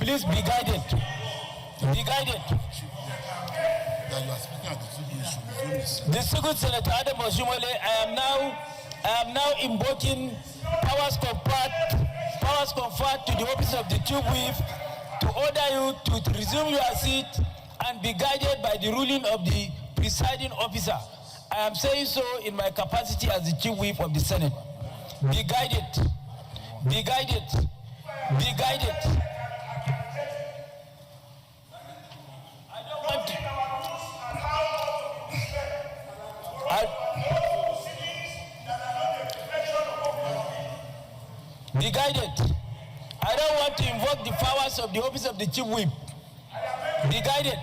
Please be guided. Be guided. The Second Senator Adam Oshimole, I am now invoking powers conferred to the office of the Chief Whip to order you to resume your seat and be guided by the ruling of the presiding officer. I am saying so in my capacity as the Chief Whip of the Senate. Be guided. Be guided. Be guided. I don't want to. Be guided. I don't want to invoke the powers of the office of the Chief Whip. Be guided.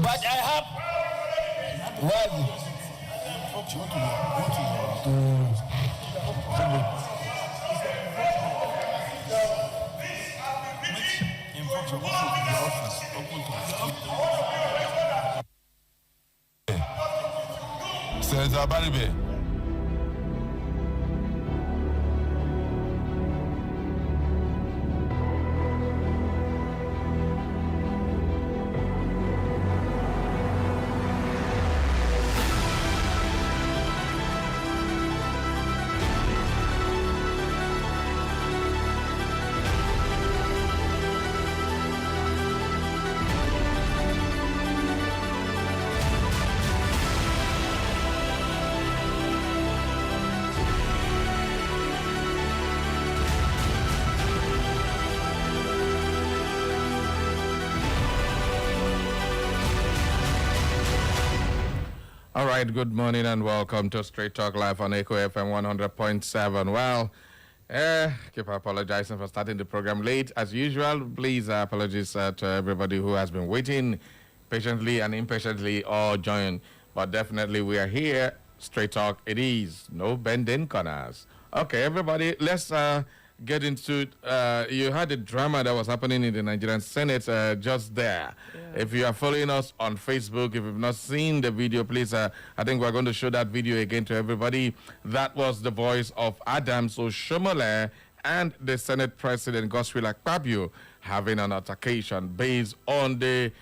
But I have. Senator Baribe. All right, good morning and welcome to Straight Talk Live on Echo FM 100.7. Well, keep apologizing for starting the program late. As usual, please apologies to everybody who has been waiting patiently and impatiently or join. But definitely we are here. Straight Talk it is. No bending corners. Okay, everybody, let's get into you had the drama that was happening in the Nigerian Senate just there. Yeah. If you are following us on Facebook, if you've not seen the video, please, I think we're going to show that video again to everybody. That was the voice of Adams Oshomole and the Senate President Godswill Akpabio having an altercation based on the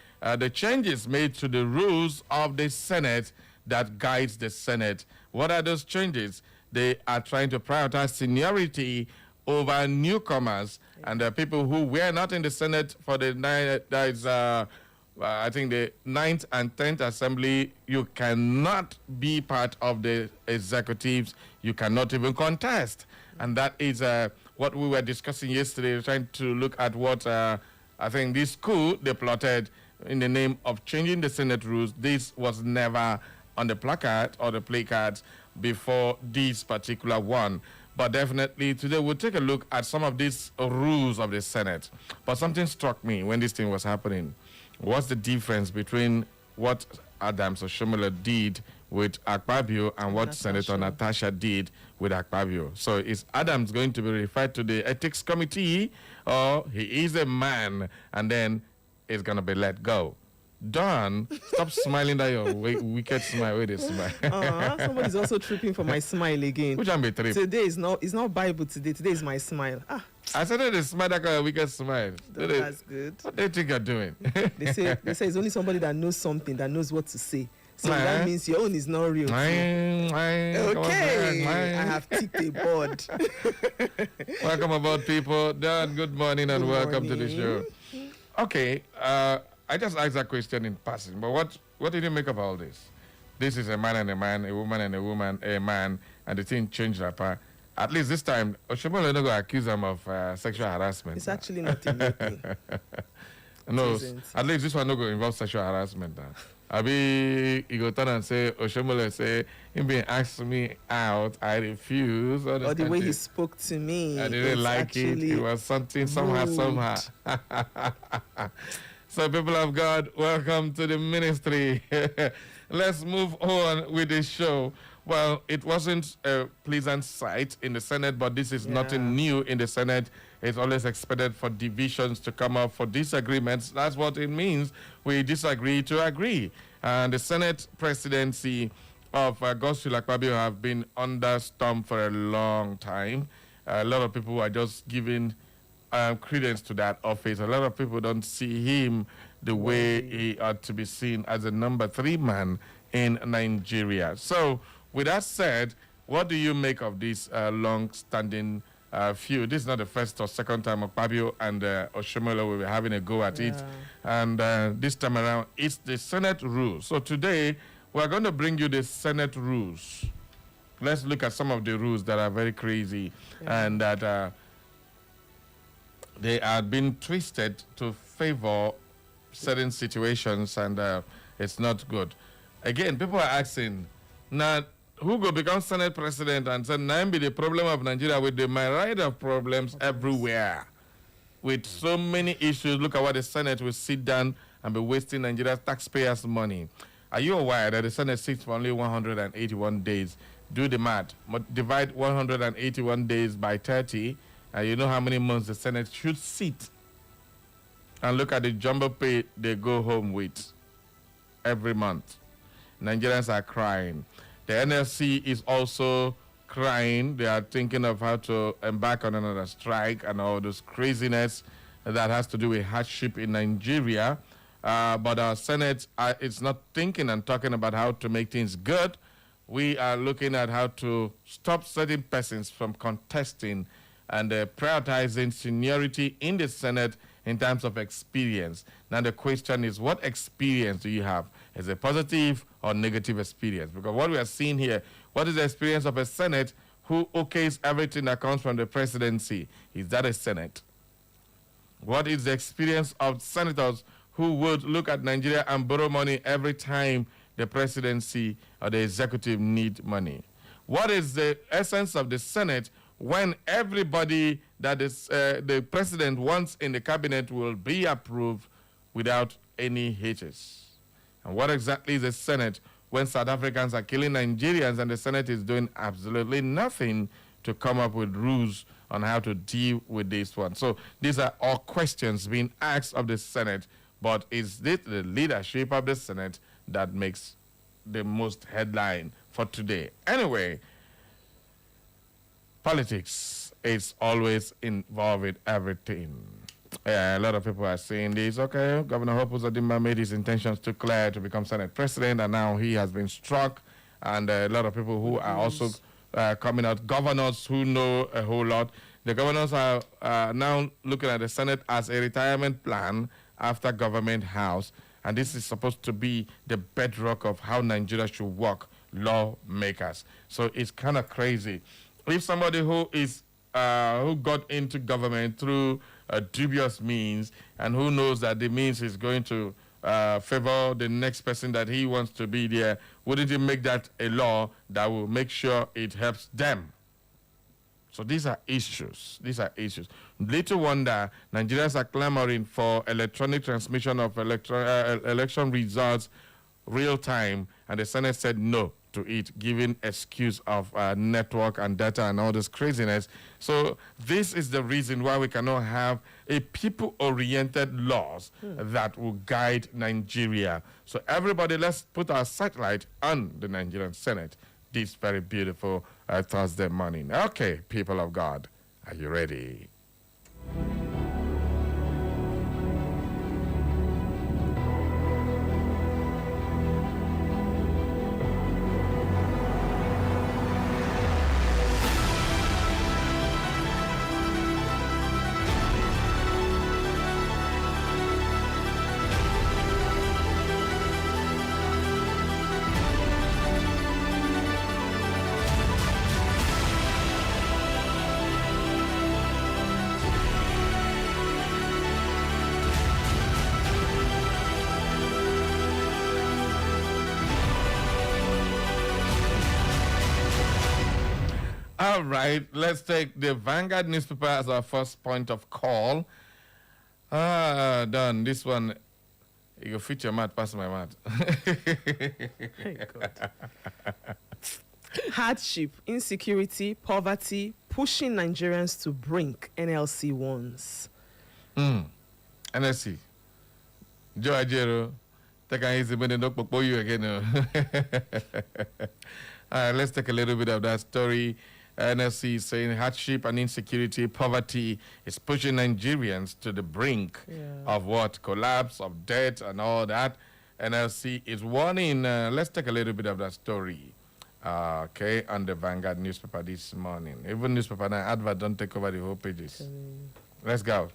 changes made to the rules of the Senate that guides the Senate. What are those changes? They are trying to prioritize seniority over newcomers and the people who were not in the Senate for the I think the 9th and 10th Assembly. You cannot be part of the executives. You cannot even contest. And that is what we were discussing yesterday, trying to look at what I think this coup they plotted in the name of changing the Senate rules. This was never on the placard or the placards before this particular one. But definitely today we'll take a look at some of these rules of the Senate. But something struck me when this thing was happening. What's the difference between what Adams Oshomole did with Akpabio and what Senator Natasha did with Akpabio? So is Adams going to be referred to the ethics committee, or he is a man and then is going to be let go? Don, stop smiling that your wicked smile. Wait a smile. Somebody's also tripping for my smile again. Which one be trip? Today is not Bible today. Today is my smile. I said it is smile, that kind of wicked smile. That's good. What do you think you're doing? They say it's only somebody that knows something, that knows what to say. So that means your own is not real. Okay, I have ticked a board. Welcome aboard, people. Don, good morning and welcome to the show. Okay, I just asked that question in passing, but what did you make of all this? This is a man and a man, a woman and a woman, a man, and the thing changed rapper. At least this time, Oshomole no go accuse him of sexual harassment. It's actually not a new thing. No, at least this one no go involve sexual harassment. Abi, he go turn and say, Oshomole say, him being asked me out, I refuse. Or the way he spoke to me. I didn't like it. It was something, somehow. So, people of God, welcome to the ministry. Let's move on with the show. Well, it wasn't a pleasant sight in the Senate, but this is nothing new in the Senate. It's always expected for divisions to come up, for disagreements. That's what it means. We disagree to agree. And the Senate presidency of Godswill Akpabio have been under storm for a long time. A lot of people are just giving credence to that office. A lot of people don't see him the way he ought to be seen as a number 3 man in Nigeria. So, with that said, what do you make of this long-standing feud? This is not the first or second time Akpabio and Oshomole will be having a go at it. And this time around, it's the Senate rules. So today, we're going to bring you the Senate rules. Let's look at some of the rules that are very crazy and that they are being twisted to favor certain situations, and it's not good. Again, people are asking, now, who will become Senate president and say, now be the problem of Nigeria with the myriad of problems everywhere. With so many issues, look at what the Senate will sit down and be wasting Nigeria's taxpayers' money. Are you aware that the Senate sits for only 181 days? Do the math. Divide 181 days by 30, and you know how many months the Senate should sit. And look at the jumbo pay they go home with every month. Nigerians are crying. The NLC is also crying. They are thinking of how to embark on another strike and all this craziness that has to do with hardship in Nigeria. But our Senate is not thinking and talking about how to make things good. We are looking at how to stop certain persons from contesting and prioritizing seniority in the Senate in terms of experience. Now the question is, what experience do you have? Is it positive or negative experience? Because what we are seeing here, what is the experience of a Senate who okays everything that comes from the presidency? Is that a Senate? What is the experience of senators who would look at Nigeria and borrow money every time the presidency or the executive need money? What is the essence of the Senate when everybody that is the president wants in the cabinet will be approved without any hitches? And what exactly is the Senate when South Africans are killing Nigerians and the Senate is doing absolutely nothing to come up with rules on how to deal with this one? So these are all questions being asked of the Senate, but is it the leadership of the Senate that makes the most headline for today? Anyway, politics is always involved with everything. A lot of people are saying this. Okay, Governor Hope Uzodimma made his intentions too clear to become Senate president, and now he has been struck. And a lot of people who are also coming out, governors who know a whole lot. The governors are now looking at the Senate as a retirement plan after Government House, and this is supposed to be the bedrock of how Nigeria should work, lawmakers. So it's kind of crazy. If somebody who is who got into government through dubious means and who knows that the means is going to favor the next person that he wants to be there, wouldn't he make that a law that will make sure it helps them? So these are issues. These are issues. Little wonder Nigerians are clamoring for electronic transmission of election results real time, and the Senate said no to it, giving excuse of network and data and all this craziness. So this is the reason why we cannot have a people-oriented laws that will guide Nigeria. So everybody, let's put our satellite on the Nigerian Senate this very beautiful Thursday morning. Okay, people of God, are you ready? All right, let's take the Vanguard newspaper as our first point of call. Done. This one, you go fit your mat past my mat. Hey, God. Hardship, insecurity, poverty, pushing Nigerians to brink, NLC warns. NLC. Joe Ajero, Take an easy minute, don't popo you again. All right, let's take a little bit of that story. NSC is saying hardship and insecurity, poverty is pushing Nigerians to the brink of what? Collapse, of debt, and all that. NLC is warning. Let's take a little bit of that story. Okay, on the Vanguard newspaper this morning. Even newspaper and advert don't take over the whole pages. Let's go.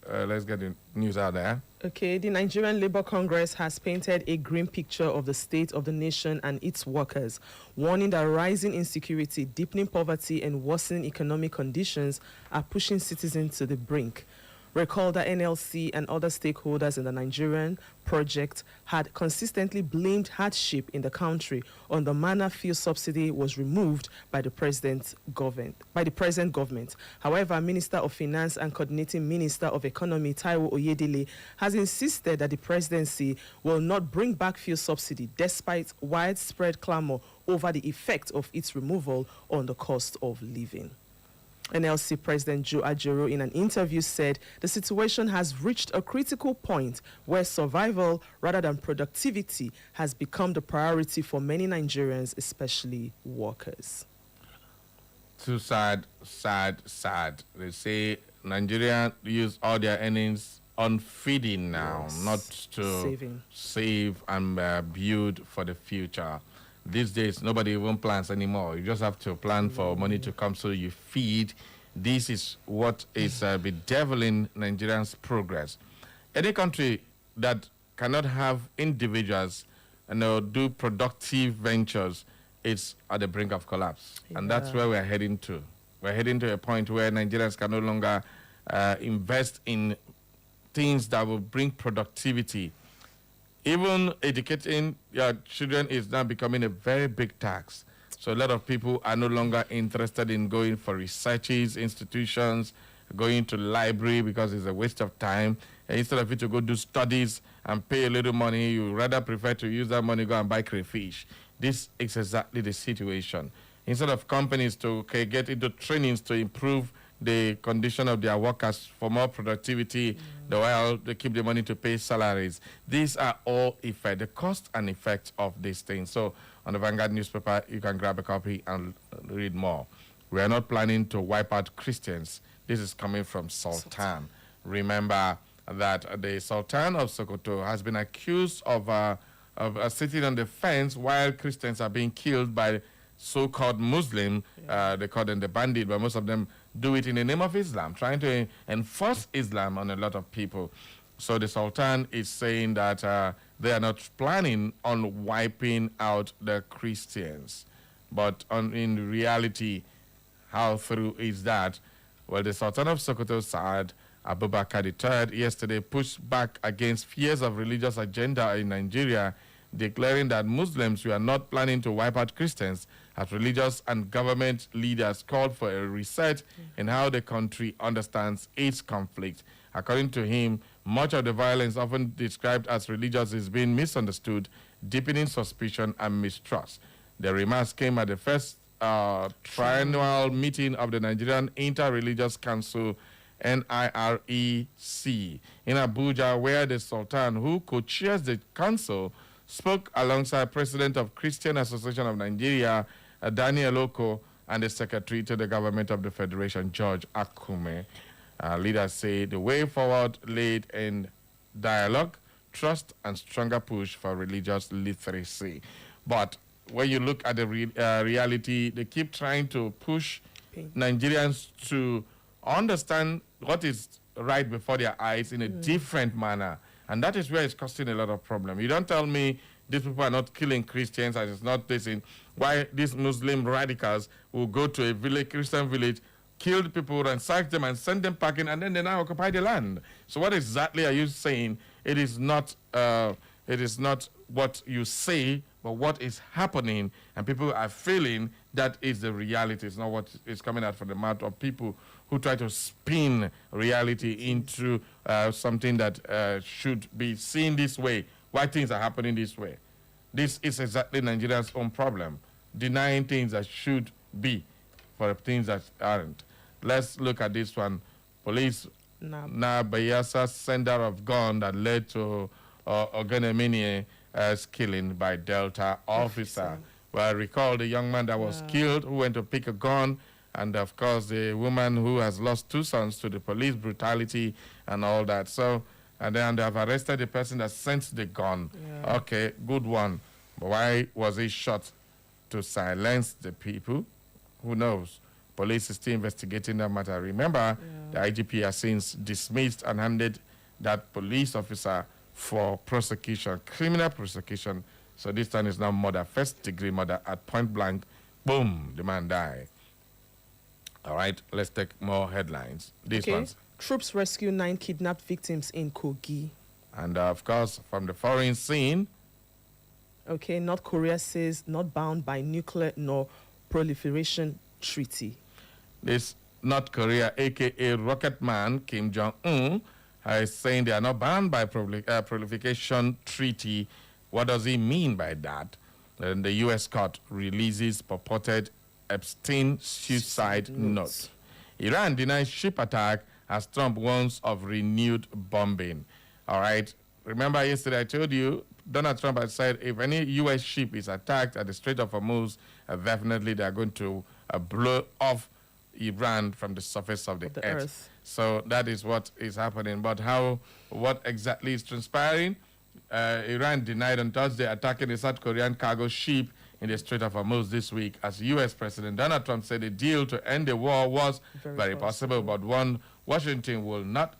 Let's get the news out there. Okay, the Nigerian Labour Congress has painted a grim picture of the state of the nation and its workers, warning that rising insecurity, deepening poverty, and worsening economic conditions are pushing citizens to the brink. Recall that NLC and other stakeholders in the Nigerian project had consistently blamed hardship in the country on the manner fuel subsidy was removed by the present government. However, Minister of Finance and Coordinating Minister of Economy Taiwo Oyedele has insisted that the presidency will not bring back fuel subsidy despite widespread clamor over the effect of its removal on the cost of living. NLC President Joe Ajero in an interview said the situation has reached a critical point where survival rather than productivity has become the priority for many Nigerians, especially workers. Too sad. They say Nigerians use all their earnings on feeding now, not to save and build for the future. These days, nobody even plans anymore. You just have to plan for money to come so you feed. This is what is bedeviling Nigerians' progress. Any country that cannot have individuals do productive ventures is at the brink of collapse. And that's where we're heading to. We're heading to a point where Nigerians can no longer invest in things that will bring productivity. Even educating your children is now becoming a very big tax. So a lot of people are no longer interested in going for researches, institutions, going to the library because it's a waste of time. And instead of you to go do studies and pay a little money, you rather prefer to use that money, go and buy crayfish. This is exactly the situation. Instead of companies to get into trainings to improve the condition of their workers for more productivity, while they keep the money to pay salaries. These are all effect, the cost and effect of these things. So on the Vanguard newspaper, you can grab a copy and read more. We are not planning to wipe out Christians. This is coming from Sultan. Remember that the Sultan of Sokoto has been accused of sitting on the fence while Christians are being killed by so-called Muslim. They call them the bandit, but most of them do it in the name of Islam, trying to enforce Islam on a lot of people. So the Sultan is saying that they are not planning on wiping out the Christians. But in reality, how true is that? Well, the Sultan of Sokoto, Saad Abubakar III, yesterday pushed back against fears of religious agenda in Nigeria, declaring that Muslims were not planning to wipe out Christians, as religious and government leaders called for a reset in how the country understands its conflict. According to him, much of the violence often described as religious is being misunderstood, deepening suspicion and mistrust. The remarks came at the first triennial meeting of the Nigerian Inter-Religious Council, NIREC, in Abuja, where the Sultan, who co-chairs the council, spoke alongside President of Christian Association of Nigeria, Daniel Oko, and the Secretary to the Government of the Federation, George Akume. Leaders say the way forward laid in dialogue, trust, and stronger push for religious literacy. But when you look at the reality, they keep trying to push Nigerians to understand what is right before their eyes in a different manner. And that is where it's causing a lot of problem. You don't tell me these people are not killing Christians, and it's not this in why these Muslim radicals will go to a village, Christian village, kill the people, ransack them, and send them packing, and then they now occupy the land. So what exactly are you saying? It is not what you say, but what is happening, and people are feeling that is the reality. It's not what is coming out from the mouth of people who try to spin reality into something that should be seen this way. Why things are happening this way? This is exactly Nigeria's own problem, denying things that should be for things that aren't. Let's look at this one. Police now Bayelsa sender of gun that led to Oganemini killing by Delta officer. Well, recall the young man that was killed who went to pick a gun, and of course the woman who has lost 2 sons to the police brutality and all that. So, and then they have arrested the person that sent the gun. Yeah. Okay, good one. But why was he shot? To silence the people? Who knows? Police is still investigating that matter. Remember, the IGP has since dismissed and handed that police officer for prosecution, criminal prosecution. So this time is now murder, first-degree murder at point blank. Boom, the man died. All right, let's take more headlines. These ones. Troops rescue 9 kidnapped victims in Kogi. And of course, from the foreign scene. Okay, North Korea says not bound by nuclear nor proliferation treaty. This North Korea, a.k.a. Rocket Man, Kim Jong-un, is saying they are not bound by proliferation treaty. What does he mean by that? The U.S. court releases purported Epstein suicide note. Iran denies ship attack as Trump warns of renewed bombing. All right. Remember yesterday I told you Donald Trump had said if any U.S. ship is attacked at the Strait of Hormuz, definitely they are going to blow off Iran from the surface of the earth. So that is what is happening. But what exactly is transpiring? Iran denied on Thursday attacking a South Korean cargo ship in the Strait of Hormuz this week, as U.S. President Donald Trump said a deal to end the war was very possible, but Washington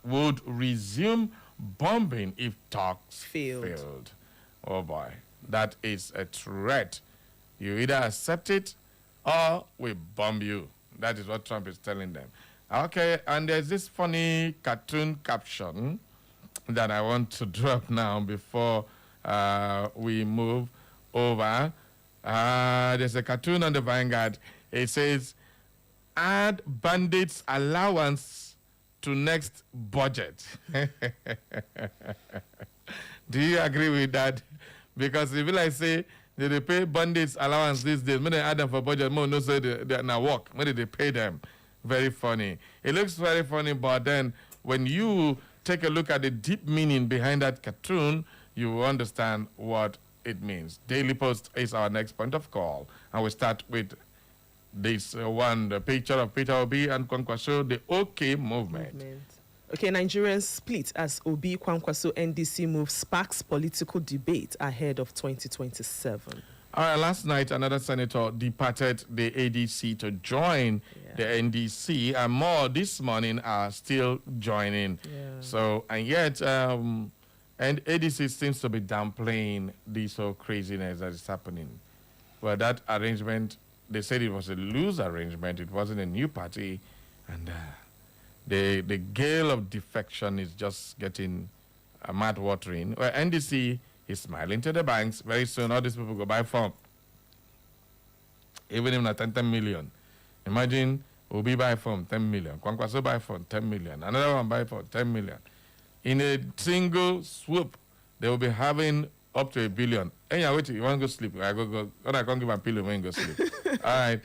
would resume bombing if talks failed. Oh boy, that is a threat. You either accept it or we bomb you. That is what Trump is telling them. Okay, and there's this funny cartoon caption that I want to drop now before we move over. There's a cartoon on the Vanguard. It says, add bandits allowance to next budget. Do you agree with that? Because if I say they pay bandits allowance these days, when they add them for budget, more no say they now work. When they pay them, very funny. It looks very funny, but then when you take a look at the deep meaning behind that cartoon, you will understand what it means. Daily Post is our next point of call, and we start with this one, the picture of Peter Obi and Kwankwaso, the OK movement. Okay, Nigerians split as Obi Kwankwaso NDC move sparks political debate ahead of 2027. All right, last night, another senator departed the ADC to join the NDC, and more this morning are still joining. So, and yet, and ADC seems to be downplaying this whole craziness that is happening. Well, that arrangement, they said it was a loose arrangement. It wasn't a new party, and the gale of defection is just getting mouth-watering. Well, NDC is smiling to the banks. Very soon, all these people go buy form. Even if not 10 million. Imagine Obi buy form 10 million. Kwankwaso buy form 10 million. Another one buy for 10 million. In a single swoop, they will be having up to 1 billion. Hey, wait, you want to go sleep? I go. I can't give a pillow when you go sleep. All right.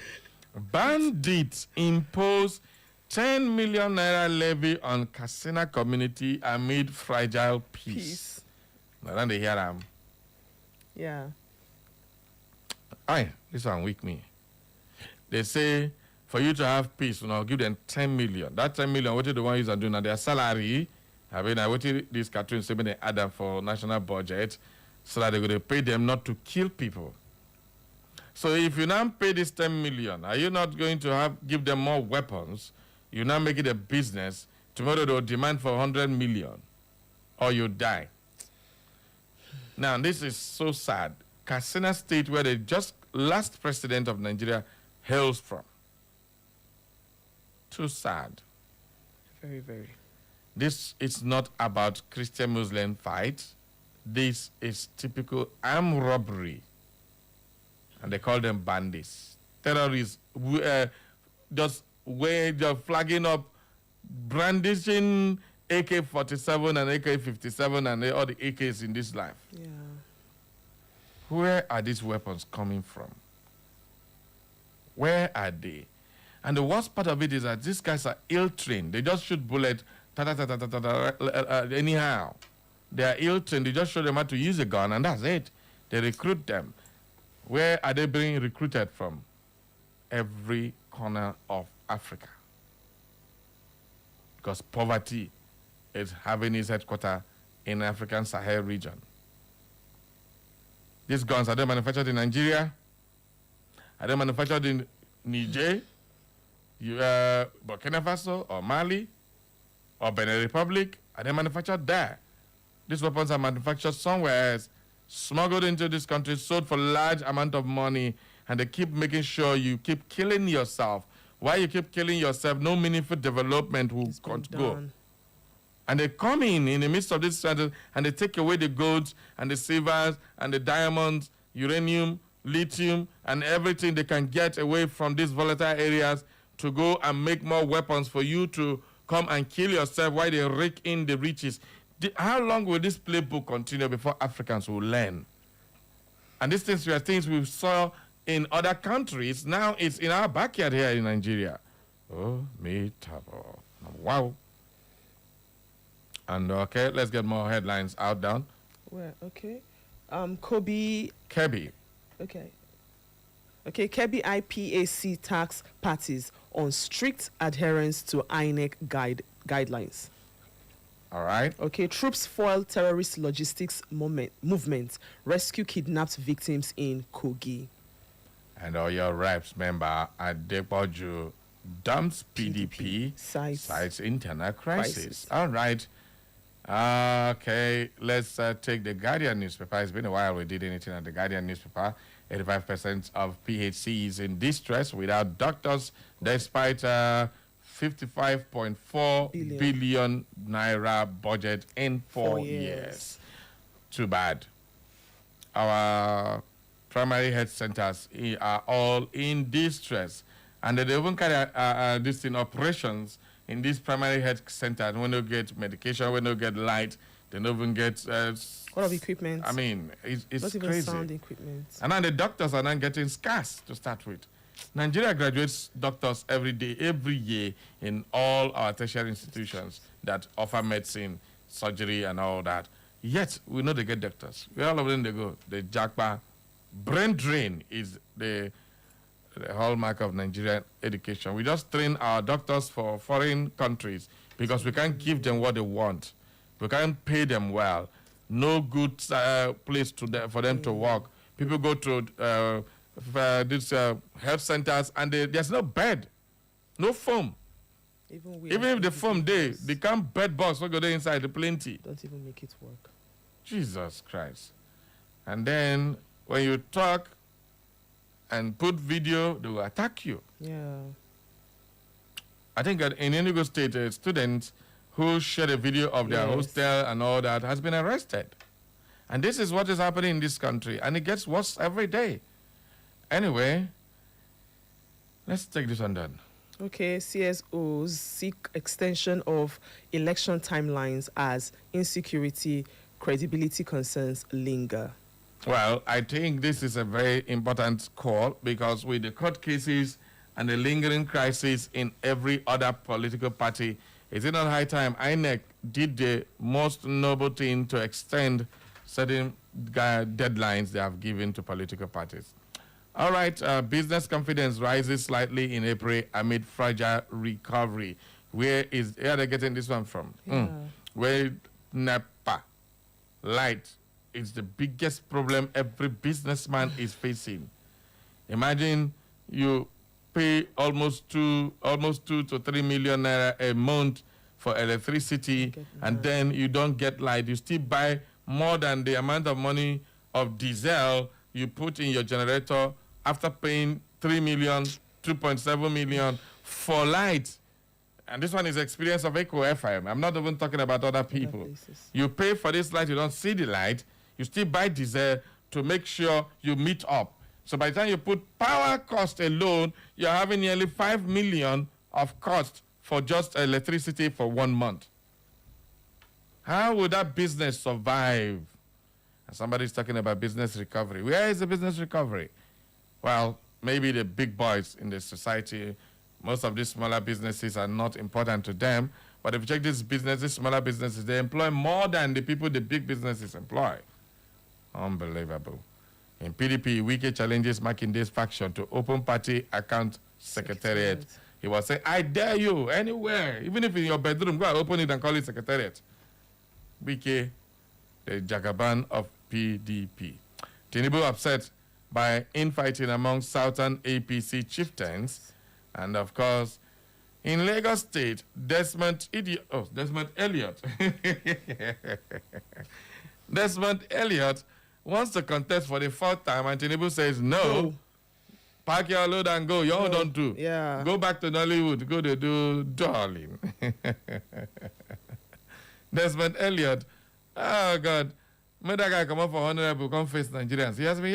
Bandits impose 10 million naira levy on Katsina community amid fragile peace. Now then they hear them. Yeah. Aye, this one weak me. They say for you to have peace, I'll give them 10 million. That 10 million, what do the one use and do now? Their salary. I mean, I wanted this cartoon say they add them for national budget so that they're going to pay them not to kill people. So if you now pay this 10 million, are you not going to give them more weapons? You now make it a business. Tomorrow they'll demand for 100 million or you die. Now, this is so sad. Katsina State, where the just last president of Nigeria hails from. Too sad. Very, very. This is not about Christian-Muslim fight. This is typical armed robbery. And they call them bandits. Terrorists, just where they're flagging up, brandishing AK-47 and AK-57 and all the AKs in this life. Yeah. Where are these weapons coming from? Where are they? And the worst part of it is that these guys are ill-trained. They just shoot bullets anyhow. They are ill-trained. They just show them how to use a gun, and that's it. They recruit them. Where are they being recruited from? Every corner of Africa. Because poverty is having its headquarters in the African Sahel region. These guns, are they manufactured in Nigeria? Are they manufactured in Niger, Burkina Faso, or Mali, or Benin Republic? Are they manufactured there? These weapons are manufactured somewhere else, smuggled into this country, sold for large amount of money, and they keep making sure you keep killing yourself. Why you keep killing yourself, no meaningful development will go. And they come in the midst of this struggle, and they take away the golds and the silvers and the diamonds, uranium, lithium, and everything they can get away from these volatile areas to go and make more weapons for you to come and kill yourself while they rake in the riches. How long will this playbook continue before Africans will learn? And these things were things we saw in other countries. Now it's in our backyard here in Nigeria. Oh, me tabo. Wow. And okay, let's get more headlines out down. Well, okay. Kebbi. Okay. Okay, Kebbi IPAC tax parties on strict adherence to INEC guidelines. All right. Okay, troops foil terrorist logistics movement, rescue kidnapped victims in Kogi. And all your reps member at Depoju dumps PDP cites internal crisis. All right. Okay, let's take the Guardian newspaper. It's been a while we did anything at the Guardian newspaper. 85% of PHCs in distress without doctors, despite 55.4 billion naira budget in 4 years. Too bad. Our primary health centers are all in distress, and they even carry this in operations in these primary health centers. When they get medication, when they get light, they don't even get a lot of equipment. I mean, it's not even crazy. Sound equipment. And now the doctors are not getting scarce to start with. Nigeria graduates doctors every day, every year in all our tertiary institutions that offer medicine, surgery, and all that. Yet, we know they get doctors. Where all of them they go? The JACPA. Brain drain is the hallmark of Nigerian education. We just train our doctors for foreign countries because we can't give them what they want. We can't pay them well. No good place for them to work. People go to these health centers and there's no bed, no foam. Even if the foam they can't bed box, what go there inside, the plenty. Don't even make it work. Jesus Christ. And then when you talk and put video, they will attack you. Yeah. I think that in Enugu State, a student who shared a video of their hostel and all that has been arrested. And this is what is happening in this country, and it gets worse every day. Anyway, let's take this one done. Okay, CSOs seek extension of election timelines as insecurity, credibility concerns linger. Well, I think this is a very important call because with the court cases and the lingering crisis in every other political party, is it not high time INEC did the most noble thing to extend certain deadlines they have given to political parties? All right, business confidence rises slightly in April amid fragile recovery. Where are they getting this one from? Where NEPA, light, is the biggest problem every businessman is facing. Imagine you pay almost 2 to 3 million naira a month for electricity, and then you don't get light. You still buy more than the amount of money of diesel you put in your generator after paying 3 million, 2.7 million for light. And this one is experience of Echo FM. I'm not even talking about other people. You pay for this light, you don't see the light. You still buy diesel to make sure you meet up. So by the time you put power cost alone, you're having nearly 5 million of cost for just electricity for 1 month. How will that business survive? And somebody's talking about business recovery. Where is the business recovery? Well, maybe the big boys in the society, most of these smaller businesses are not important to them. But if you check these businesses, smaller businesses, they employ more than the people the big businesses employ. Unbelievable. In PDP, Wike challenges Makinde's faction to open party account secretariat. He was saying, I dare you, anywhere, even if in your bedroom, go and open it and call it secretariat. Wike, the Jagaban of PDP. Tinubu upset by infighting among Southern APC chieftains. And of course, in Lagos State, Desmond Elliott. Desmond Elliott wants to contest for the 4th time, and Tinubu says, no. Pack your load and go. You all don't do. Yeah. Go back to Nollywood. Go to do darling. Desmond Elliott. Oh, God. Made that guy come up for honorable, come face Nigerians. He has been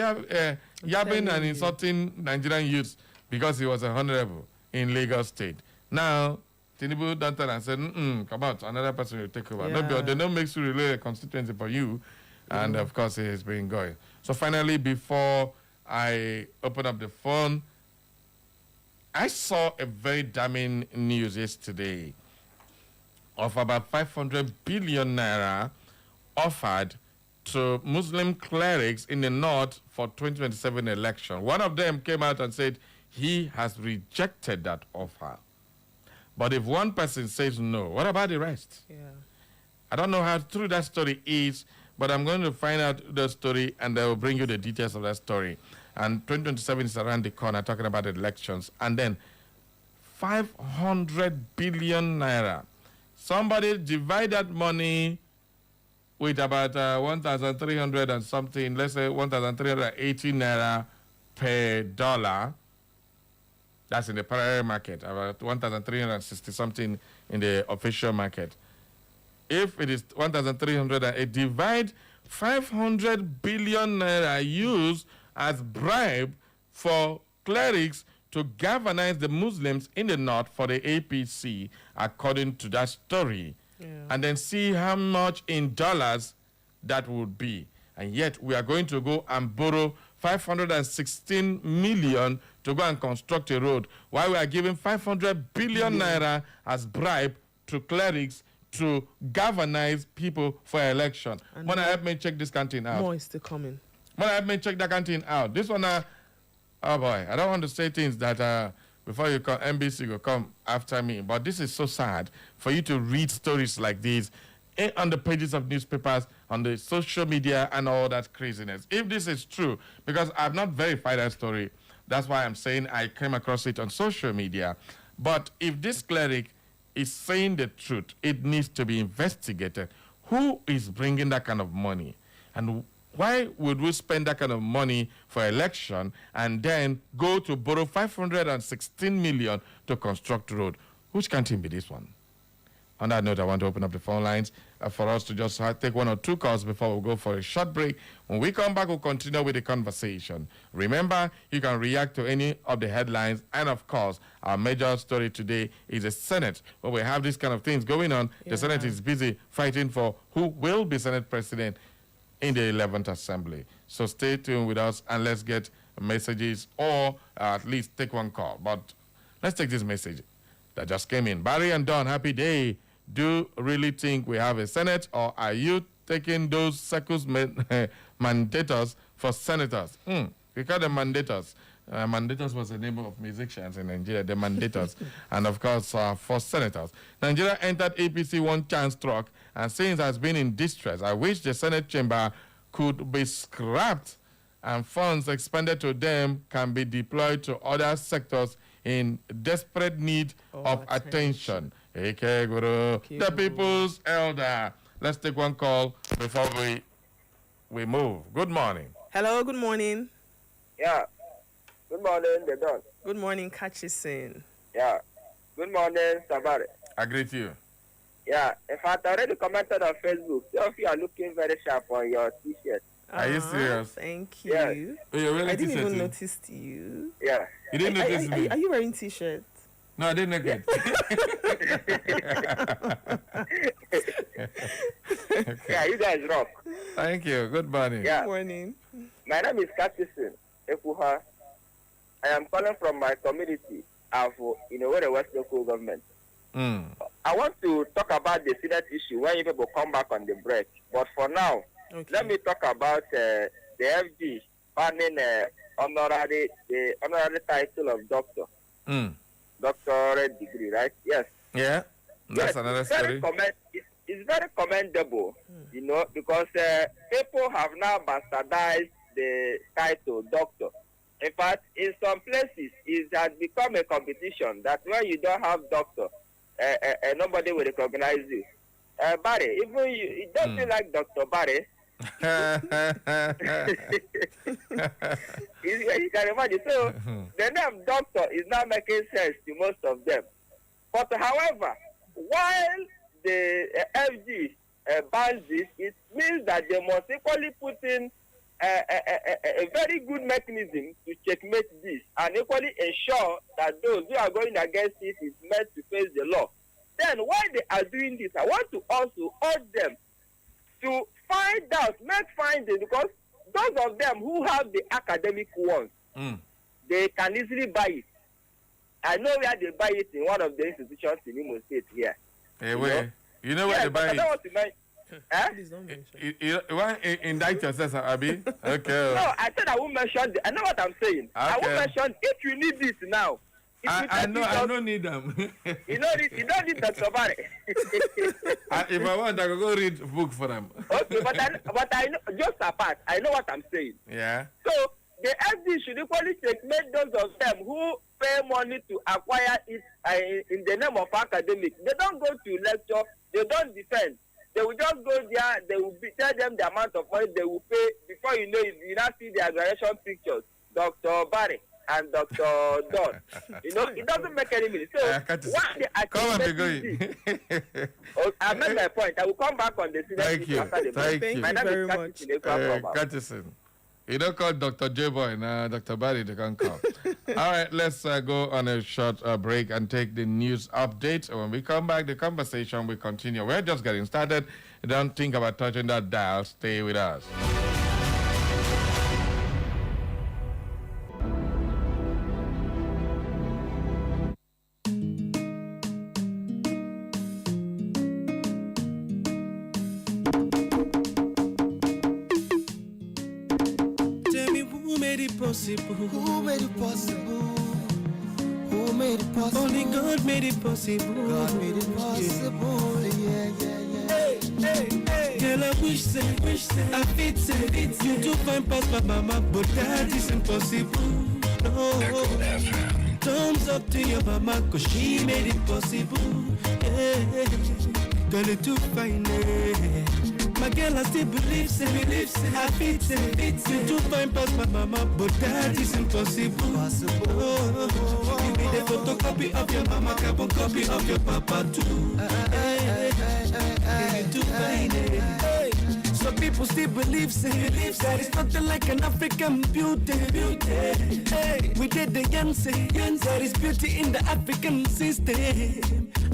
yabbing and insulting Nigerian youths because he was a honorable in Lagos State. Now, Tinubu done and said, come out, another person will take over. Yeah. No, they don't make sure relay a constituency for you. And, of course, he has been going. So, finally, before I open up the phone, I saw a very damning news yesterday of about 500 billion naira offered to Muslim clerics in the north for 2027 election. One of them came out and said he has rejected that offer. But if one person says no, what about the rest? Yeah. I don't know how true that story is, but I'm going to find out the story and I will bring you the details of that story. And 2027 is around the corner, talking about elections. And then 500 billion naira. Somebody divide that money with about 1,300 and something, let's say 1,380 naira per dollar. That's in the parallel market, about 1,360 something in the official market. If it is 1,308, divide 500 billion naira used as bribe for clerics to galvanize the Muslims in the north for the APC, according to that story. Yeah. And then see how much in dollars that would be. And yet we are going to go and borrow 516 million to go and construct a road, while we are giving 500 billion naira as bribe to clerics to galvanize people for election. Mona, help me check this canteen out. More is still coming. Mona, help me check that canteen out. This one, oh boy, I don't want to say things that before you come, NBC will come after me. But this is so sad for you to read stories like these on the pages of newspapers, on the social media, and all that craziness. If this is true, because I've not verified that story, that's why I'm saying I came across it on social media. But if this cleric is saying the truth, it needs to be investigated. Who is bringing that kind of money? And why would we spend that kind of money for election and then go to borrow 516 million to construct road? Which can't be this one? On that note, I want to open up the phone lines for us to just take one or two calls before we go for a short break. When we come back, we'll continue with the conversation. Remember, you can react to any of the headlines. And, of course, our major story today is the Senate. When we have these kind of things going on, the Senate is busy fighting for who will be Senate President in the 11th Assembly. So stay tuned with us and let's get messages or at least take one call. But let's take this message that just came in. Barry and Don, happy day. Do you really think we have a Senate, or are you taking those circus mandators for senators? We call them mandators. Mandators was the name of musicians in Nigeria, the mandators. And of course, for senators. Nigeria entered APC one chance truck and since has been in distress. I wish the Senate chamber could be scrapped and funds expended to them can be deployed to other sectors in desperate need of attention. Eke Guru, the people's elder. Let's take one call before we move. Good morning. Hello, good morning. Yeah. Good morning, the Don. Good morning, Kachisin. Yeah. Good morning, Sabari. I greet you. Yeah. In fact, I already commented on Facebook. Some of you are looking very sharp on your T-shirt. Are you serious? Thank you. Yeah. Oh, you're wearing I didn't T-shirt even too? notice you. Yeah. You didn't notice me? Are you wearing T-shirt? No, I didn't notice. Yeah, you guys rock. Thank you. Good morning. Yeah. Good morning. My name is Katison Ekuha. I am calling from my community of the West Local Government. I want to talk about the Senate issue when you people come back on the break. But for now, let me talk about the FG earning the honorary title of doctor, doctorate degree, right? Yes. Yeah, that's another story. It's very commendable, you know, because people have now bastardized the title doctor. In fact, in some places, it has become a competition that when you don't have doctor, nobody will recognize you. Barry, even you don't feel like Dr. Barry. You can imagine. So the name doctor is not making sense to most of them. But however, while the FG bans this, it means that they must equally put in a very good mechanism to checkmate this and equally ensure that those who are going against it is meant to face the law. Then while they are doing this, I want to also urge them to find out, make findings, because those of them who have the academic ones, they can easily buy it. I know where they buy it in one of the institutions in Imo State here. Hey, wait. You know where they buy it? I don't want to mention. Please don't mention. You want to indict yourself, Abi? Okay. No, I said I won't mention. I know what I'm saying. Okay. I won't mention if you need this now. I don't need them. You don't need Dr. Barry. If I want, I can go read book for them. Okay, but I know, just apart, I know what I'm saying. Yeah. So the FD should equally checkmate those of them who pay money to acquire it in the name of academic. They don't go to lecture. They don't defend. They will just go there. They will tell them the amount of money they will pay. Before you know it, you now see their graduation pictures. Dr. Barry and Dr. Don. You know, it doesn't make any meaning. So, what they come and be going. I made my point. I will come back on the Thank you. after the Thank break. you. My name very is much. Curtison. You don't call Dr. J-Boy, nah, Dr. Barry, they can come. All right, let's go on a short break and take the news update. When we come back, the conversation will continue. We're just getting started. Don't think about touching that dial. Stay with us. Who made it possible? Who made it possible? Only God made it possible. God made it possible. Yeah. Hey. Girl, I wish I fit say you do find past my mama, but that is impossible. No. Thumbs up to your mama, cause she made it possible. Yeah. Girl, you do fine. My girl, I still believe, I fit, you do fine past my mama, but that is impossible. You be the photocopy of your mama, carbon copy of your papa too. You do fine. Some people still believe, that it's nothing like an African beauty. Hey, we did the Yancy, there is beauty in the African system.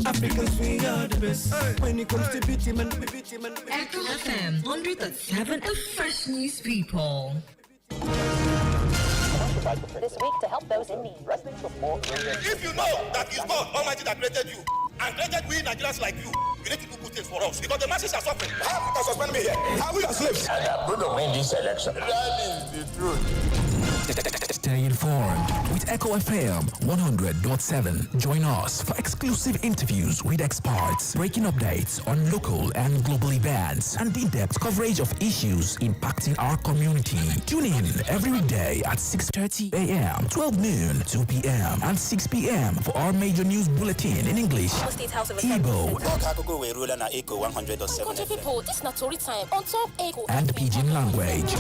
Africans, we are the best. When it comes to beauty, man, we beauty, man. Echo FM 100.7, the fresh news people. This week to help those in need. If you know that it's God Almighty that created you and created we Nigerians like you need to do good things for us because the masses are suffering. How you can suspend me here? How we are slaves? And I'm going to win this election. That is the truth. Stay informed with Echo FM 100.7. Join us for exclusive interviews with experts, breaking updates on local and global events, and in-depth coverage of issues impacting our community. Tune in every weekday at 6:30 a.m., 12 noon, 2 p.m., and 6 p.m. for our major news bulletin in English, Igbo, and Pidgin language.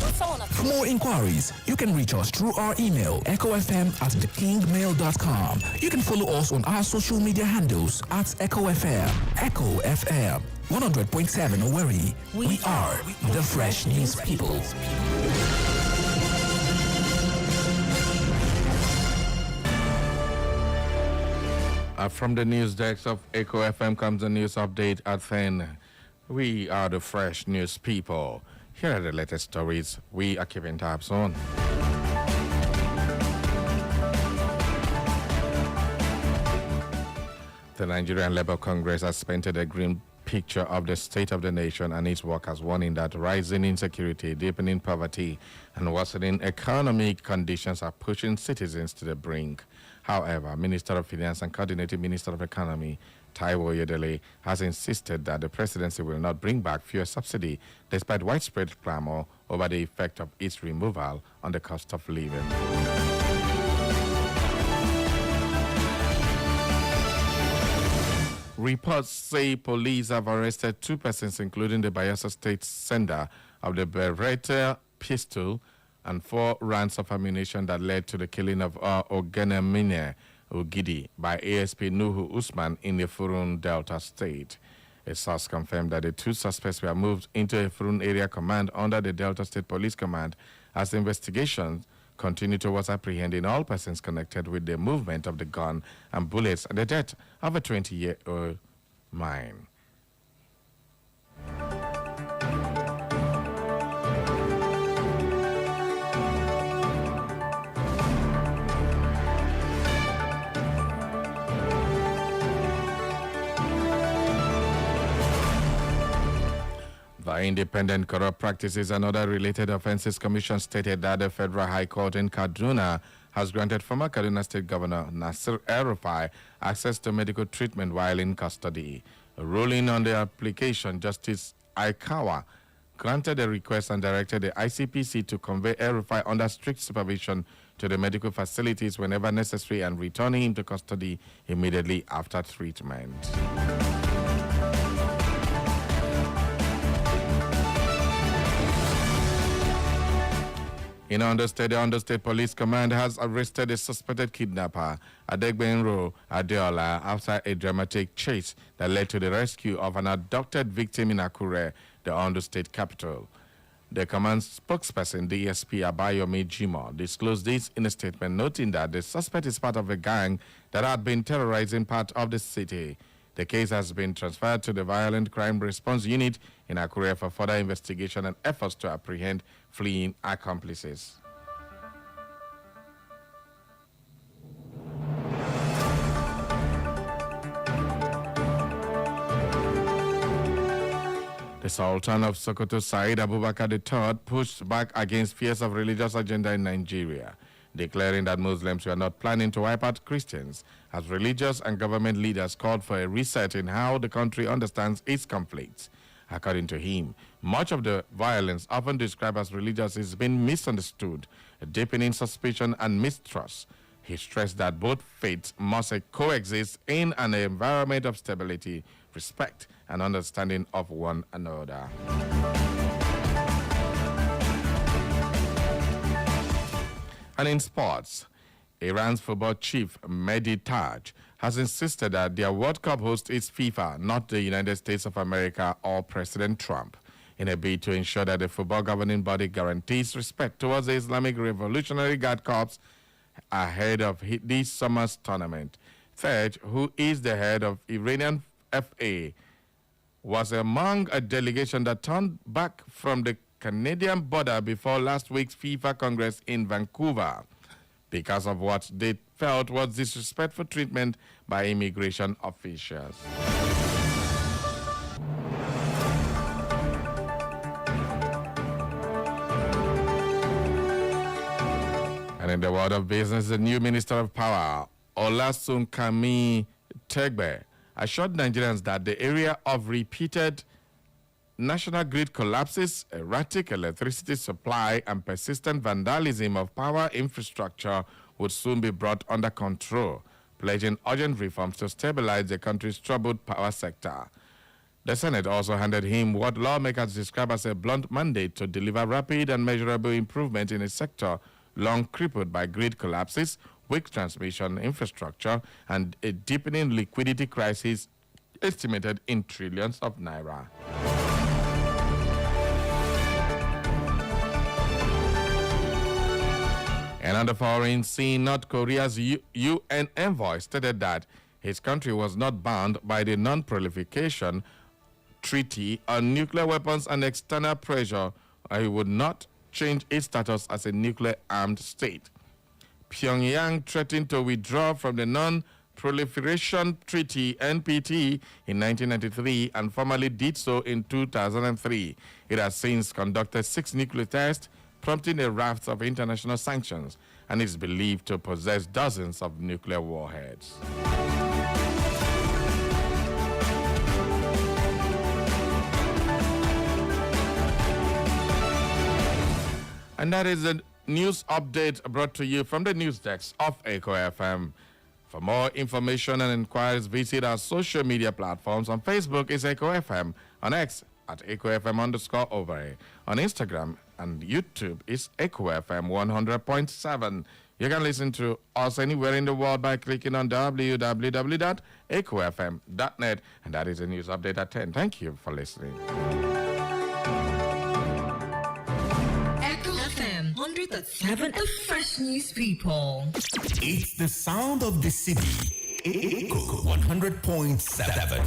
For more inquiries, you can reach us through our email, echofm@thekingmail.com. You can follow us on our social media handles at Echo FM. Echo FM 100.7 Owerri. We are the Fresh News People. From the news desk of Echo FM comes the news update at 10. We are the Fresh News People. Here are the latest stories we are keeping tabs on. The Nigerian Labour Congress has painted a green picture of the state of the nation and its workers, warning that rising insecurity, deepening poverty, and worsening economic conditions are pushing citizens to the brink. However, Minister of Finance and Coordinating Minister of Economy, Taiwo Yedele, has insisted that the presidency will not bring back fuel subsidy despite widespread clamor over the effect of its removal on the cost of living. Reports say police have arrested 2 persons, including the Bayelsa State sender of the Beretta pistol and 4 rounds of ammunition that led to the killing of Ogenemine Ogidi by ASP Nuhu Usman in the Furun Delta State. A source confirmed that the 2 suspects were moved into a Furun area command under the Delta State Police Command as investigations continue towards apprehending all persons connected with the movement of the gun and bullets and the death of a 20-year-old mine. The Independent Corrupt Practices and Other Related Offenses Commission stated that the Federal High Court in Kaduna has granted former Kaduna State Governor Nasir El-Rufai access to medical treatment while in custody. A ruling on the application, Justice Aikawa granted the request and directed the ICPC to convey El-Rufai under strict supervision to the medical facilities whenever necessary and returning him to custody immediately after treatment. In Ondo State, the Ondo State Police Command has arrested a suspected kidnapper, Adegbenro Adeola, after a dramatic chase that led to the rescue of an abducted victim in Akure, the Ondo State capital. The command spokesperson, DSP Abayomi Jimo, disclosed this in a statement, noting that the suspect is part of a gang that had been terrorizing part of the city. The case has been transferred to the Violent Crime Response Unit in Akure for further investigation and efforts to apprehend fleeing accomplices. The Sultan of Sokoto, Said Abubakar III, pushed back against fears of religious agenda in Nigeria, declaring that Muslims were not planning to wipe out Christians, as religious and government leaders called for a reset in how the country understands its conflicts. According to him, much of the violence often described as religious is being misunderstood, deepening suspicion and mistrust. He stressed that both faiths must coexist in an environment of stability, respect, and understanding of one another. And in sports, Iran's football chief, Mehdi Taj, has insisted that their World Cup host is FIFA, not the United States of America or President Trump, in a bid to ensure that the football governing body guarantees respect towards the Islamic Revolutionary Guard Corps ahead of this summer's tournament. Taj, who is the head of Iranian FA, was among a delegation that turned back from the Canadian border before last week's FIFA Congress in Vancouver because of what they felt was disrespectful treatment by immigration officials. And in the world of business, the new Minister of Power, Olasunkami Tegbe, assured Nigerians that the area of repeated national grid collapses, erratic electricity supply, and persistent vandalism of power infrastructure would soon be brought under control, pledging urgent reforms to stabilize the country's troubled power sector. The Senate also handed him what lawmakers describe as a blunt mandate to deliver rapid and measurable improvement in a sector long crippled by grid collapses, weak transmission infrastructure, and a deepening liquidity crisis estimated in trillions of naira. And on the foreign scene, North Korea's UN envoy stated that his country was not bound by the Non-Proliferation Treaty on nuclear weapons and external pressure, and he would not change its status as a nuclear-armed state. Pyongyang threatened to withdraw from the Proliferation Treaty (NPT) in 1993 and formally did so in 2003. It has since conducted 6 nuclear tests, prompting a raft of international sanctions, and is believed to possess dozens of nuclear warheads. And that is a news update brought to you from the news desk of Echo FM. For more information and inquiries, visit our social media platforms. On Facebook is Echo FM, on X at Echo FM_over, on Instagram and YouTube is Echo FM 100.7. You can listen to us anywhere in the world by clicking on www.echofm.net. And that is a news update at 10. Thank you for listening. Echo FM 100.7, the fresh news people. It's the sound of the city. Echo 100.7.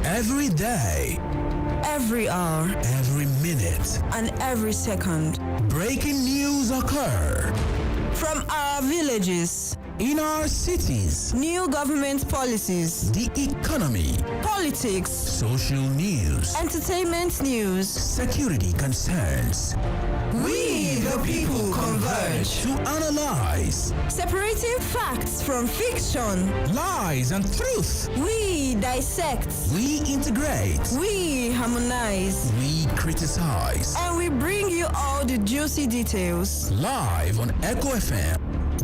Every day, every hour, every minute, and every second, breaking news occur from our villages, in our cities, new government policies, the economy, politics, social news, entertainment news, security concerns. We, the people, converge to analyze, separating facts from fiction, lies and truth. We dissect, we integrate, we harmonize, we criticize, and we bring you all the juicy details. Live on Echo FM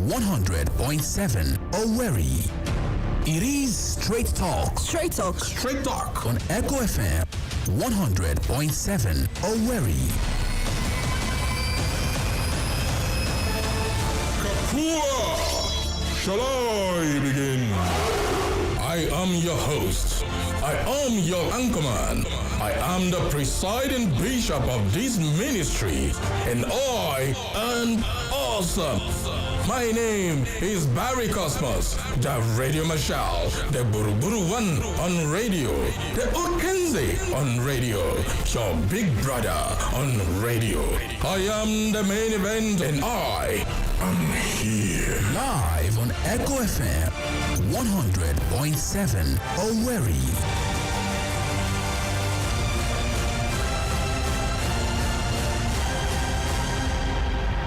100.7 Owerri. It is Straight Talk. Straight Talk. Straight Talk on Echo FM 100.7 Owerri. Shall I begin? I am your host. I am your anchorman. I am the presiding bishop of this ministry, and I am awesome. My name is Barry Cosmos, the Radio Marshal, the Buruburu One on radio, the Okenze on radio, your big brother on radio. I am the main event, and I am here. Live on Echo FM 100.7 Owerri.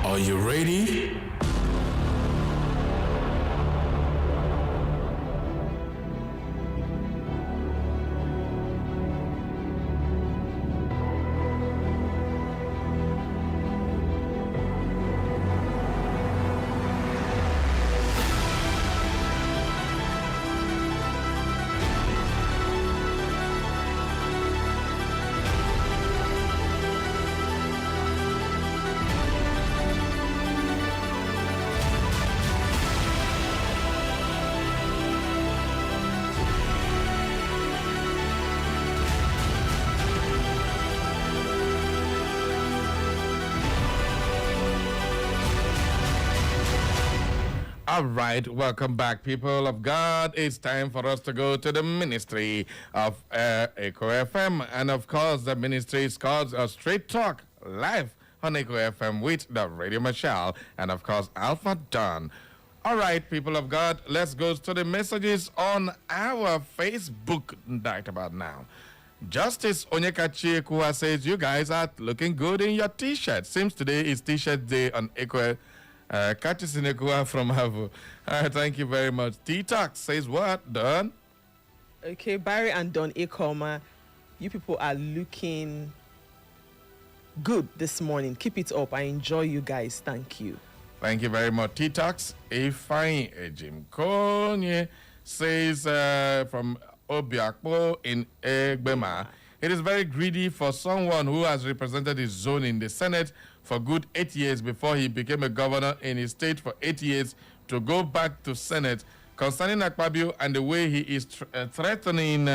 Are you ready? All right, welcome back, people of God. It's time for us to go to the ministry of Echo FM. And of course, the ministry is called Straight Talk, live on Echo FM with the Radio Marshal and, of course, Alpha Don. All right, people of God, let's go to the messages on our Facebook right about now. Justice Onyekachi Ekua says, you guys are looking good in your T-shirt. Seems today is T-shirt day on Echo Catches in Ekua from Havu. Thank you very much. T-Tax says what, Don? Okay, Barry and Don Ekoma, you people are looking good this morning. Keep it up. I enjoy you guys. Thank you. Thank you very much. T-Tax Ifeanyi Ejim Konye says from Obiakpo in Egbema, it is very greedy for someone who has represented his zone in the Senate for good 8 years before he became a governor in his state for 8 years to go back to Senate. Concerning Akpabio and the way he is threatening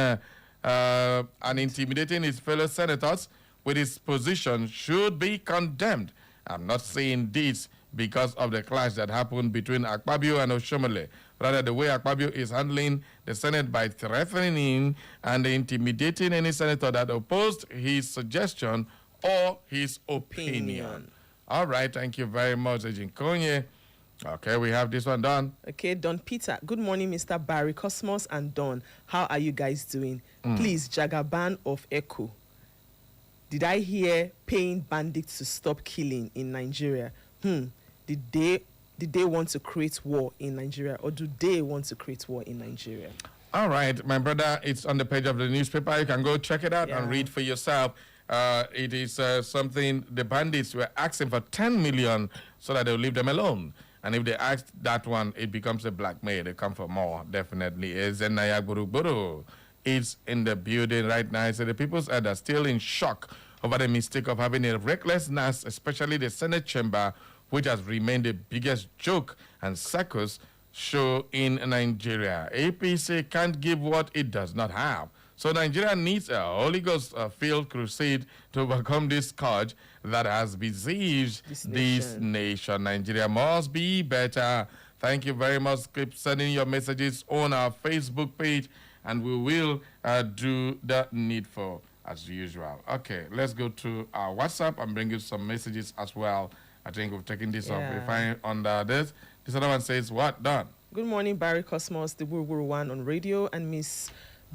and intimidating his fellow senators with his position should be condemned. I'm not saying this because of the clash that happened between Akpabio and Oshomole. Rather, the way Akpabio is handling the Senate by threatening and intimidating any senator that opposed his suggestion or his opinion. All right, thank you very much, Agent Konye. Okay, we have this one done. Okay, Don Peter. Good morning, Mr. Barry, Cosmos, and Don. How are you guys doing? Please, Jagaban of Echo. Did I hear paying bandits to stop killing in Nigeria? Did they want to create war in Nigeria, or do they want to create war in Nigeria? All right, my brother, it's on the page of the newspaper. You can go check it out and read for yourself. It is something the bandits were asking for 10 million so that they'll leave them alone. And if they ask that one, it becomes a blackmail. They come for more, definitely. It's in the building right now. So the people's head are still in shock over the mistake of having a reckless NAS, especially the Senate chamber, which has remained the biggest joke and circus show in Nigeria. APC can't give what it does not have. So Nigeria needs a Holy Ghost field crusade to overcome this scourge that has besieged this nation. Nigeria must be better. Thank you very much. Keep sending your messages on our Facebook page, and we will do the needful as usual. Okay, let's go to our WhatsApp and bring you some messages as well. I think we've taken this off. We find under this. This other one says, what, Don? Good morning, Barry Cosmos, the Wuru One on radio, and Miss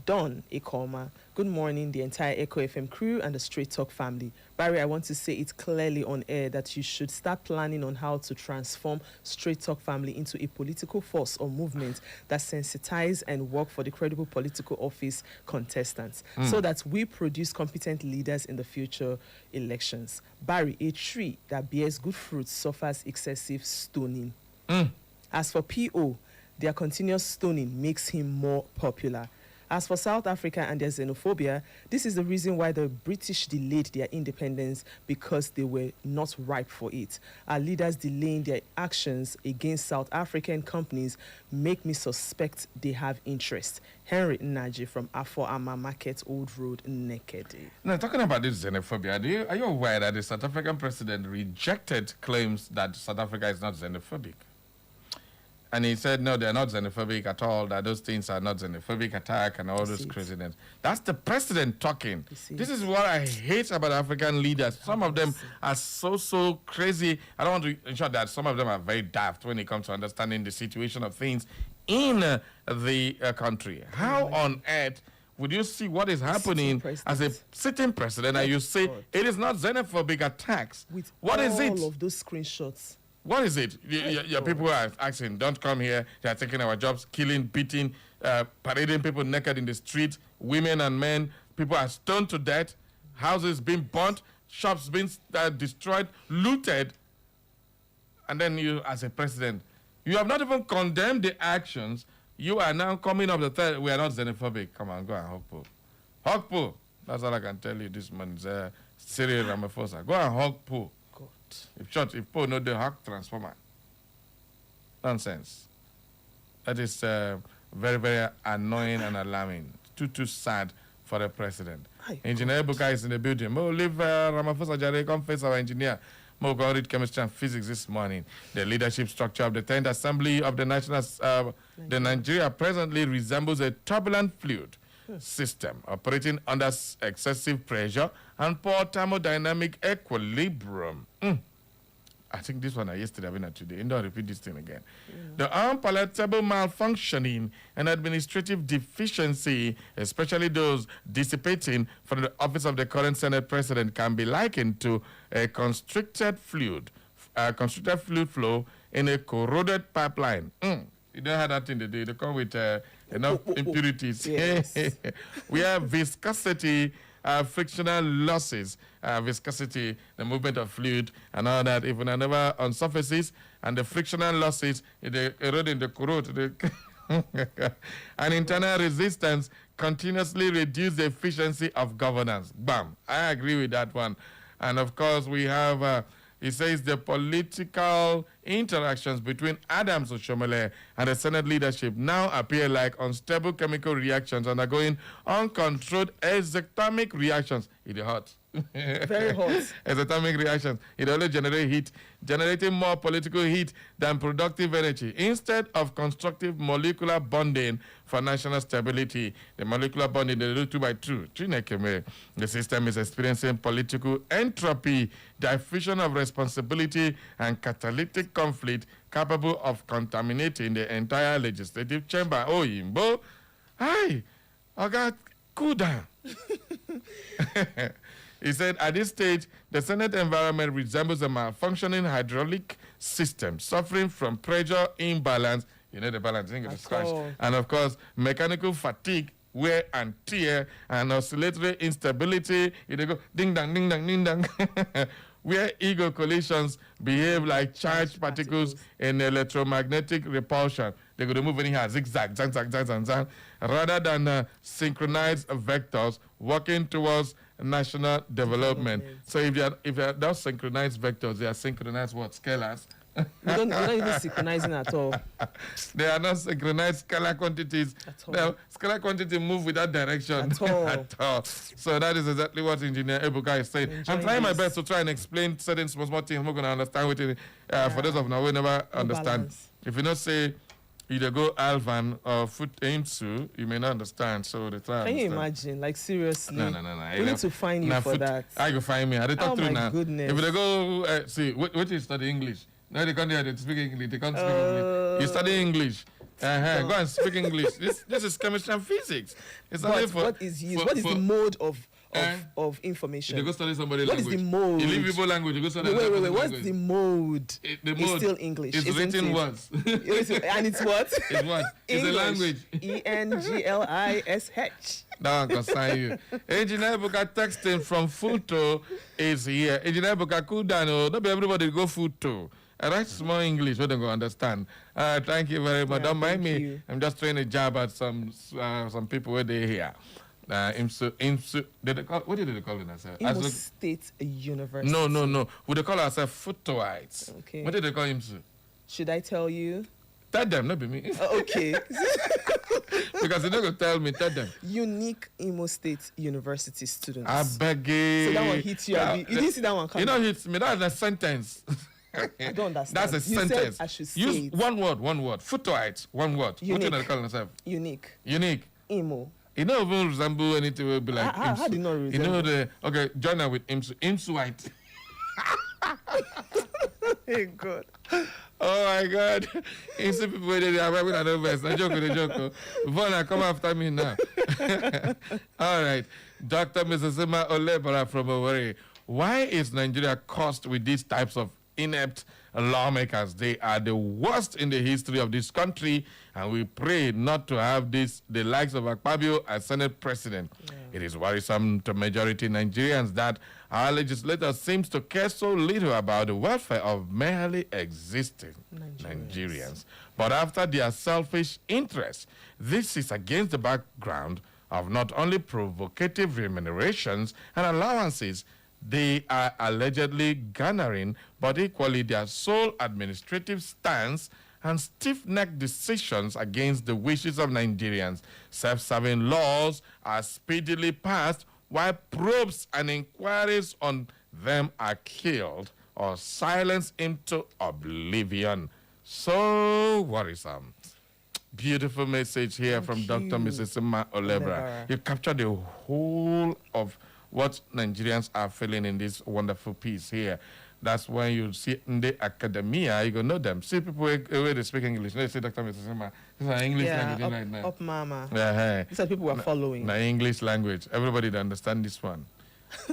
Don Ikoma. Good morning, the entire Echo FM crew and the Straight Talk family. Barry, I want to say it clearly on air that you should start planning on how to transform Straight Talk family into a political force or movement that sensitize and work for the credible political office contestants so that we produce competent leaders in the future elections. Barry, a tree that bears good fruits suffers excessive stoning. As for PO, their continuous stoning makes him more popular. As for South Africa and their xenophobia, this is the reason why the British delayed their independence, because they were not ripe for it. Our leaders delaying their actions against South African companies make me suspect they have interest. Henry Naji from Afo Ama Market, Old Road, Nekede. Now, talking about this xenophobia, are you aware that the South African president rejected claims that South Africa is not xenophobic? And he said, no, they're not xenophobic at all, that those things are not xenophobic attack and all those craziness. That's the president talking. This is what I hate about African leaders. Some of them are so crazy. I don't want to ensure that some of them are very daft when it comes to understanding the situation of things in the country. How on earth would you see what is happening as a sitting president and you say it is not xenophobic attacks? What is it? All of those screenshots. What is it? Your people are asking, don't come here. They are taking our jobs, killing, beating, parading people naked in the street, women and men. People are stoned to death, houses being burnt, shops being destroyed, looted. And then you, as a president, you have not even condemned the actions. You are now coming up the third. We are not xenophobic. Come on, go and hug Poe. Hug Poe. That's all I can tell you this morning. Cyril Ramaphosa. Go and hug Poe. If Poe no the hack transformer. Nonsense. That is very annoying and alarming. Too sad for the president. Engineer Buka is in the building. Mo leave Ramaphosa Jare, come face our engineer. Mo go read chemistry and physics this morning. The leadership structure of the 10th Assembly of the the Nigeria presently resembles a turbulent fluid system operating under excessive pressure and poor thermodynamic equilibrium. I think this one I yesterday, I've been today. Don't repeat this thing again. The unpalatable malfunctioning and administrative deficiency, especially those dissipating from the office of the current Senate President, can be likened to a constricted fluid flow in a corroded pipeline. You don't have that thing to do. They come with enough impurities. Yes. We have viscosity, frictional losses, viscosity, the movement of fluid, and all that. Even whenever on surfaces, and the frictional losses, they erode in the corrode. And internal resistance continuously reduce the efficiency of governance. Bam. I agree with that one. And of course, we have. He says the political interactions between Adams Oshomole and the Senate leadership now appear like unstable chemical reactions undergoing uncontrolled exothermic reactions. It hurts. Very hot. Exothermic reactions. It only generates heat, generating more political heat than productive energy. Instead of constructive molecular bonding for national stability, the molecular bonding, they do 2 by 2. The system is experiencing political entropy, diffusion of responsibility, and catalytic conflict capable of contaminating the entire legislative chamber. Oh, Yimbo. Hi. I got cool down. He said, at this stage, the Senate environment resembles a malfunctioning hydraulic system suffering from pressure imbalance, you know the balance, and of course, mechanical fatigue, wear and tear, and oscillatory instability. They go ding dang, ding dang, ding dang. Where ego collisions behave like charged particles in electromagnetic repulsion. They're going to move anyhow, zigzag, zag, zag, zag, zag, zag, rather than synchronized vectors working towards national development. So if you're not synchronized vectors, they are synchronized what? Scalars. You're not even synchronizing at all. They are not synchronized scalar quantities. At all. The scalar quantity move with that direction. At all. At all. So that is exactly what Engineer Ebuka is saying. I'm trying my best to try and explain certain small things. I'm not going to understand what it is. For those of now, we never understand. Balance. If you not say, either go Alvan or foot into, you may not understand. So they try. Can you imagine? Like seriously? No. We need to find you for that. I go find me. I talk through now. Goodness. If they go, see, what is study English? No, they can't hear to speak English. They can't speak English. You study English. Go and speak English. This is chemistry and physics. It's what is used? What is the mode of information? You go study somebody's language. What is the mode? You leave people language. You go study wait. What's the mode? The mode is still English. It's written words. And it's what? It's what? It's a language. English. That one can sign you. Engineer Buka texting from Futo is here. Engineer Buka, cool down. Not everybody go Futo. I write small English, so they go understand. Thank you very much. Don't mind me. You. I'm just trying a jab at some people where they here. What did they call themselves? Imo State University. No. Would they call ourselves Futoites? Okay. What did they call IMSU? Should I tell you? Tell them, not be me. Okay. Because you're not going to tell me, tell them. Unique Imo State University students. I beg you. So that one hits you. You didn't see that one coming. You know, hits me. That's a sentence. I don't understand. That's a sentence. Said I should say Use it. one word. Futoites, one word. Unique. What do they call themselves? Unique. Imo. It don't even resemble anything. Will be like how do you not resemble? You know join her with Imsuite. Hey God. Oh my God. You see people they are wearing another vest. I joke. Vona, come after me now. All right. Dr. Mrs. Emma Olebara from Owerri. Why is Nigeria cursed with these types of inept lawmakers? They are the worst in the history of this country, and we pray not to have the likes of Akpabio as Senate President. Yeah. It is worrisome to majority Nigerians that our legislators seems to care so little about the welfare of merely existing Nigerians. But after their selfish interests, this is against the background of not only provocative remunerations and allowances they are allegedly garnering, but equally their sole administrative stance and stiff-necked decisions against the wishes of Nigerians. Self-serving laws are speedily passed while probes and inquiries on them are killed or silenced into oblivion. So worrisome. Beautiful message here from Dr. Mrs. Emma Olebra. You captured the whole of what Nigerians are feeling in this wonderful piece here. That's when you see in the academia, you go know them. See people where they speak English. They say, Dr. Mrs. Emma, this is English language right now. Up mama. Yeah, these are people who are following. The English language. Everybody that understand this one.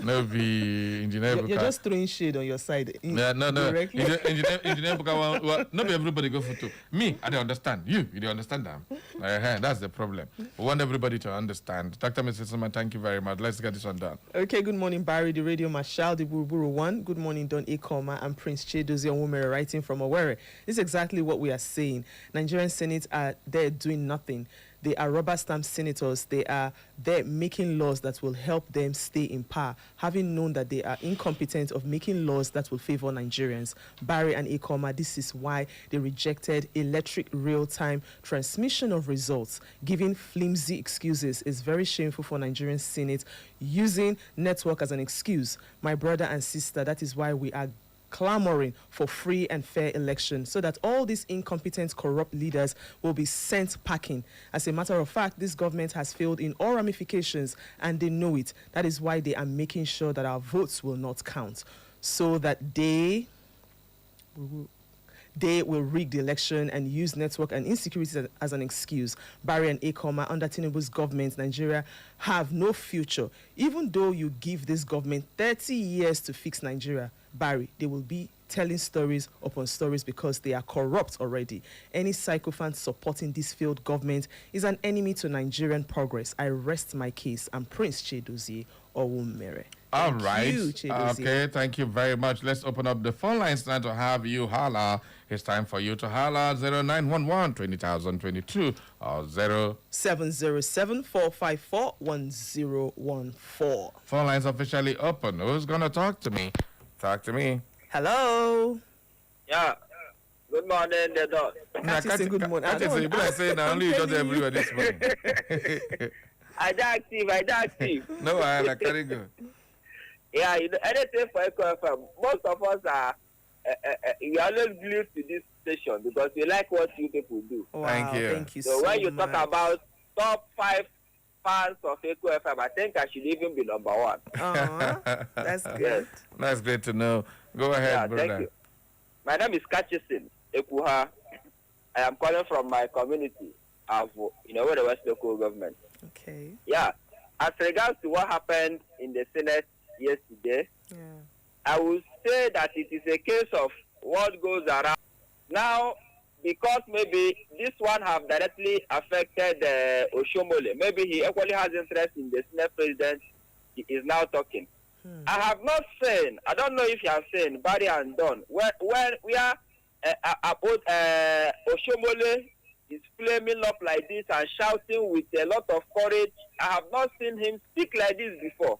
No be engineer. You're just throwing shade on your side. No. Engineer Buka, not everybody go for two. Me, I don't understand. You don't understand them. That's the problem. We want everybody to understand. Dr. Mrs. Sima, thank you very much. Let's get this one done. Okay, good morning, Barry, the Radio Marshal, the Buruburu One. Good morning, Don Ekoma and Prince Chedozie Onwumere writing from Owerri. This is exactly what we are saying. Nigerian Senate are there doing nothing. They are rubber stamp senators. They are there making laws that will help them stay in power, having known that they are incompetent of making laws that will favor Nigerians. Barry and Ekoma, this is why they rejected electric real-time transmission of results. Giving flimsy excuses is very shameful for Nigerian Senate, using network as an excuse. My brother and sister, that is why we are clamoring for free and fair elections, so that all these incompetent, corrupt leaders will be sent packing. As a matter of fact, this government has failed in all ramifications, and they know it. That is why they are making sure that our votes will not count, so that they will rig the election and use network and insecurity as an excuse. Barry and Ekoma, under Tinubu's government, Nigeria have no future. Even though you give this government 30 years to fix Nigeria, Barry, they will be telling stories upon stories because they are corrupt already. Any sycophant supporting this failed government is an enemy to Nigerian progress. I rest my case. I'm Prince Chedozie Owumere. All right. Okay, thank you very much. Let's open up the phone lines now to have you holla. It's time for you to holla 0911 20022 or 0707-454-1014. Phone lines officially open. Who's going to talk to me? Talk to me. Hello. Yeah. Good morning, the dog. Good morning. I say now only you got everywhere this morning. I active. No, I like very good. Yeah, you know, anything for Echo FM. Most of us are we are always glued to this station because we like what you people do. Wow, thank you so when you much. talk about top 5 fans of Echo FM, I think I should even be number 1. That's good. Yes. That's great to know. Go ahead, brother. Thank you. My name is Kachisin Ekuha. I am calling from my community of, where the West Local Government. Okay. Yeah. As regards to what happened in the Senate yesterday, I will say that it is a case of what goes around. Now, because maybe this one have directly affected Oshomole, maybe he equally has interest in the Senate president, he is now talking. I have not seen, I don't know if you have seen, Barry and Don, when we are about Oshomole is flaming up like this and shouting with a lot of courage. I have not seen him speak like this before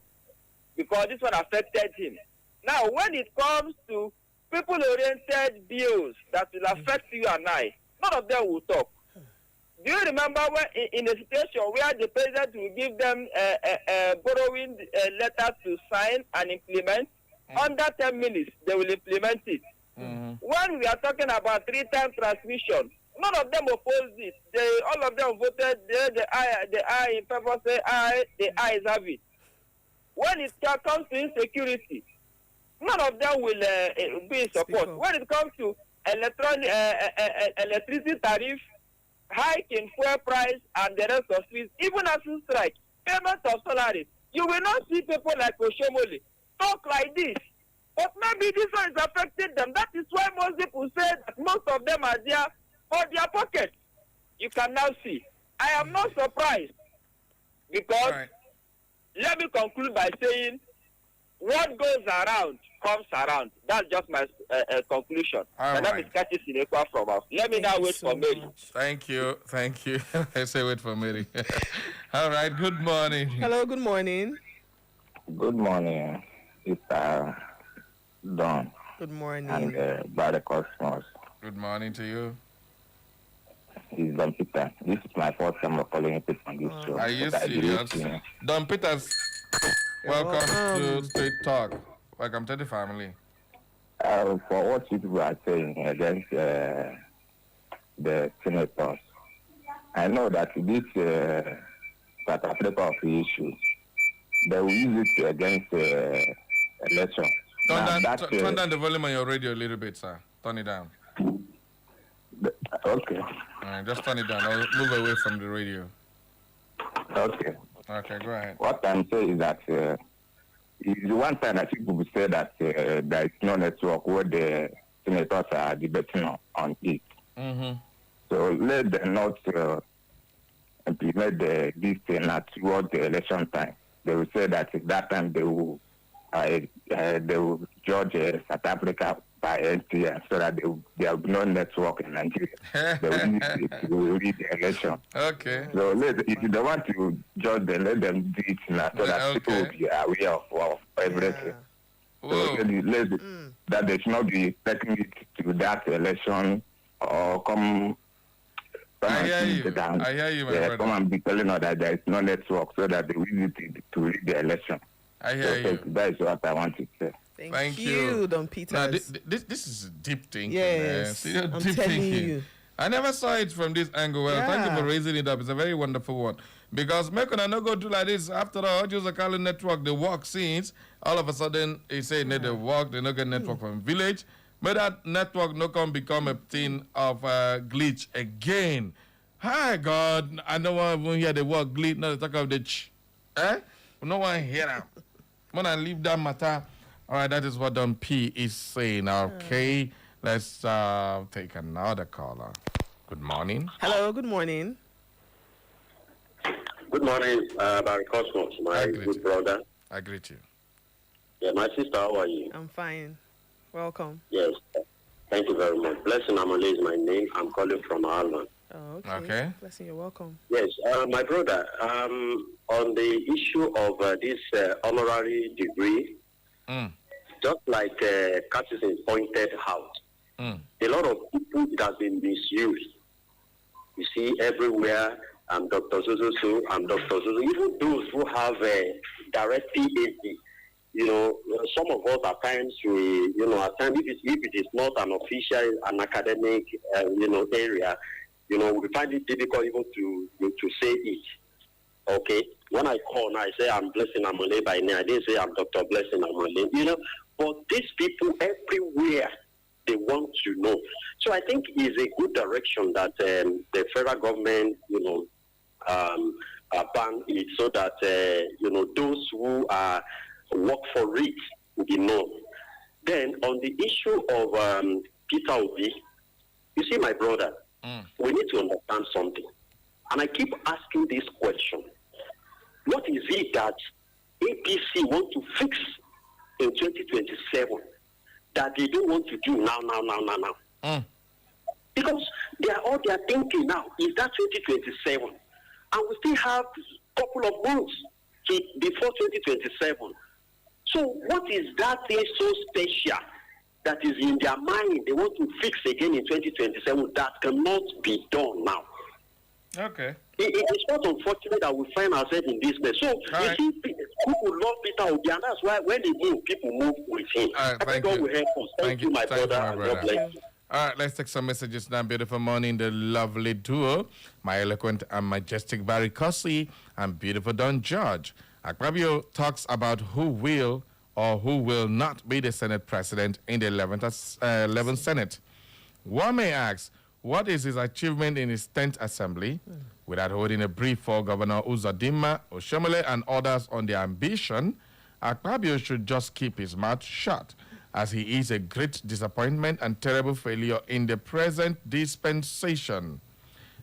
because this one affected him. Now, when it comes to people-oriented bills that will affect you and I, none of them will talk. Do you remember when in a situation where the president will give them a borrowing letter to sign and implement? Under 10 minutes, they will implement it. When we are talking about 3-time transmission, none of them opposed it. All of them voted the eye in favor, say aye, the ayes have it. When it comes to insecurity, none of them will be in support. When it comes to electricity tariff, hike in fuel price, and the rest of it, even as you strike, payment of salary, you will not see people like Oshomole talk like this. But maybe this one is affecting them. That is why most people say that most of them are there for their pocket. You can now see. I am not surprised because let me conclude by saying what goes around comes around. That's just my conclusion. My name is Kachi Sinekwa from us. Let me now wait for Mary. Thank you. I say wait for Mary. All right, good morning. Hello, good morning. Good morning. It's Don. Good morning. And by the Cosmos. Good morning to you. It's Don Peter. This is my first time of calling it on this show. Are you serious? Don Peters, welcome to Straight Talk. Welcome to the family. For what you people are saying against the senators, I know that this South Africa of the issue, they will use it against election. Turn down the volume on your radio a little bit, sir. Turn it down. Okay. All right, just turn it down. I'll move away from the radio. Okay. Okay, go ahead. What I'm saying is that it's the one time that people will say that there is no network where the senators are debating on it. So let them not implement this thing towards the election time. They will say that at that time they will judge South Africa by NTN so that there will be no network in Nigeria. They will use it to read the election. Okay. So if they want to judge them, let them do it now so that people will be aware of everything. So that they should not be taking it to that election or come. I hear you, my brother. Come and be telling us that there is no network so that they will use it to read the election. I hear you. That is what I want to say. Thank you, Don Peter. Now, this is deep thinking. Yes, I'm deep telling thinking. you. I never saw it from this angle. Well, thank you for raising it up. It's a very wonderful one. Because make I not go do like this. After all, just a calling network, they work since all of a sudden they say they work, they not get network from village. But that network no can become a thing of glitch again. Hi God, I don't want to hear the word glitch, not talk of the no one hear that. When I leave that matter. All right, that is what Don P is saying. Okay, let's take another caller. Good morning. Hello, good morning. Good morning, Barry Cosmos, my good brother. I greet you. Yeah, my sister, how are you? I'm fine. Welcome. Yes, thank you very much. Blessing Amale is my name. I'm calling from Ireland. Oh, okay. Blessing, you're welcome. Yes, my brother, on the issue of this honorary degree, just like Catherine pointed out, a lot of people, it has been misused. You see, everywhere, I'm Dr. Zozo, I'm Dr. Zozo. Even those who have a direct PhD, some of us at times, at times, if it is not an official, an academic, area, we find it difficult even to say it. Okay? When I call now, I say I'm Blessing Amale by name. I didn't say I'm Dr. Blessing Amale. But these people everywhere, they want to know. So I think it's a good direction that the federal government, ban it so that, those who work for it will be known. Then on the issue of Peter Obi, you see, my brother, we need to understand something. And I keep asking this question. What is it that APC want to fix in 2027 that they don't want to do now? Because all they are thinking now is that 2027. And we still have a couple of months before 2027. So what is that thing so special that is in their mind they want to fix again in 2027 that cannot be done now? Okay. It's not unfortunate that we find ourselves in this mess. So, you see, people love Peter Obi, and that's why when they move, people move with him. All right, thank you. Will help us. Thank you, my brother. God bless you. All right, let's take some messages now. Beautiful morning, the lovely duo, my eloquent and majestic Barry Cossey and beautiful Don George. Akpabio talks about who will or who will not be the Senate president in the 11th Senate. One may ask, what is his achievement in his 10th assembly? Without holding a brief for Governor Uzodimma, Oshomole, and others on their ambition, Akpabio should just keep his mouth shut, as he is a great disappointment and terrible failure in the present dispensation.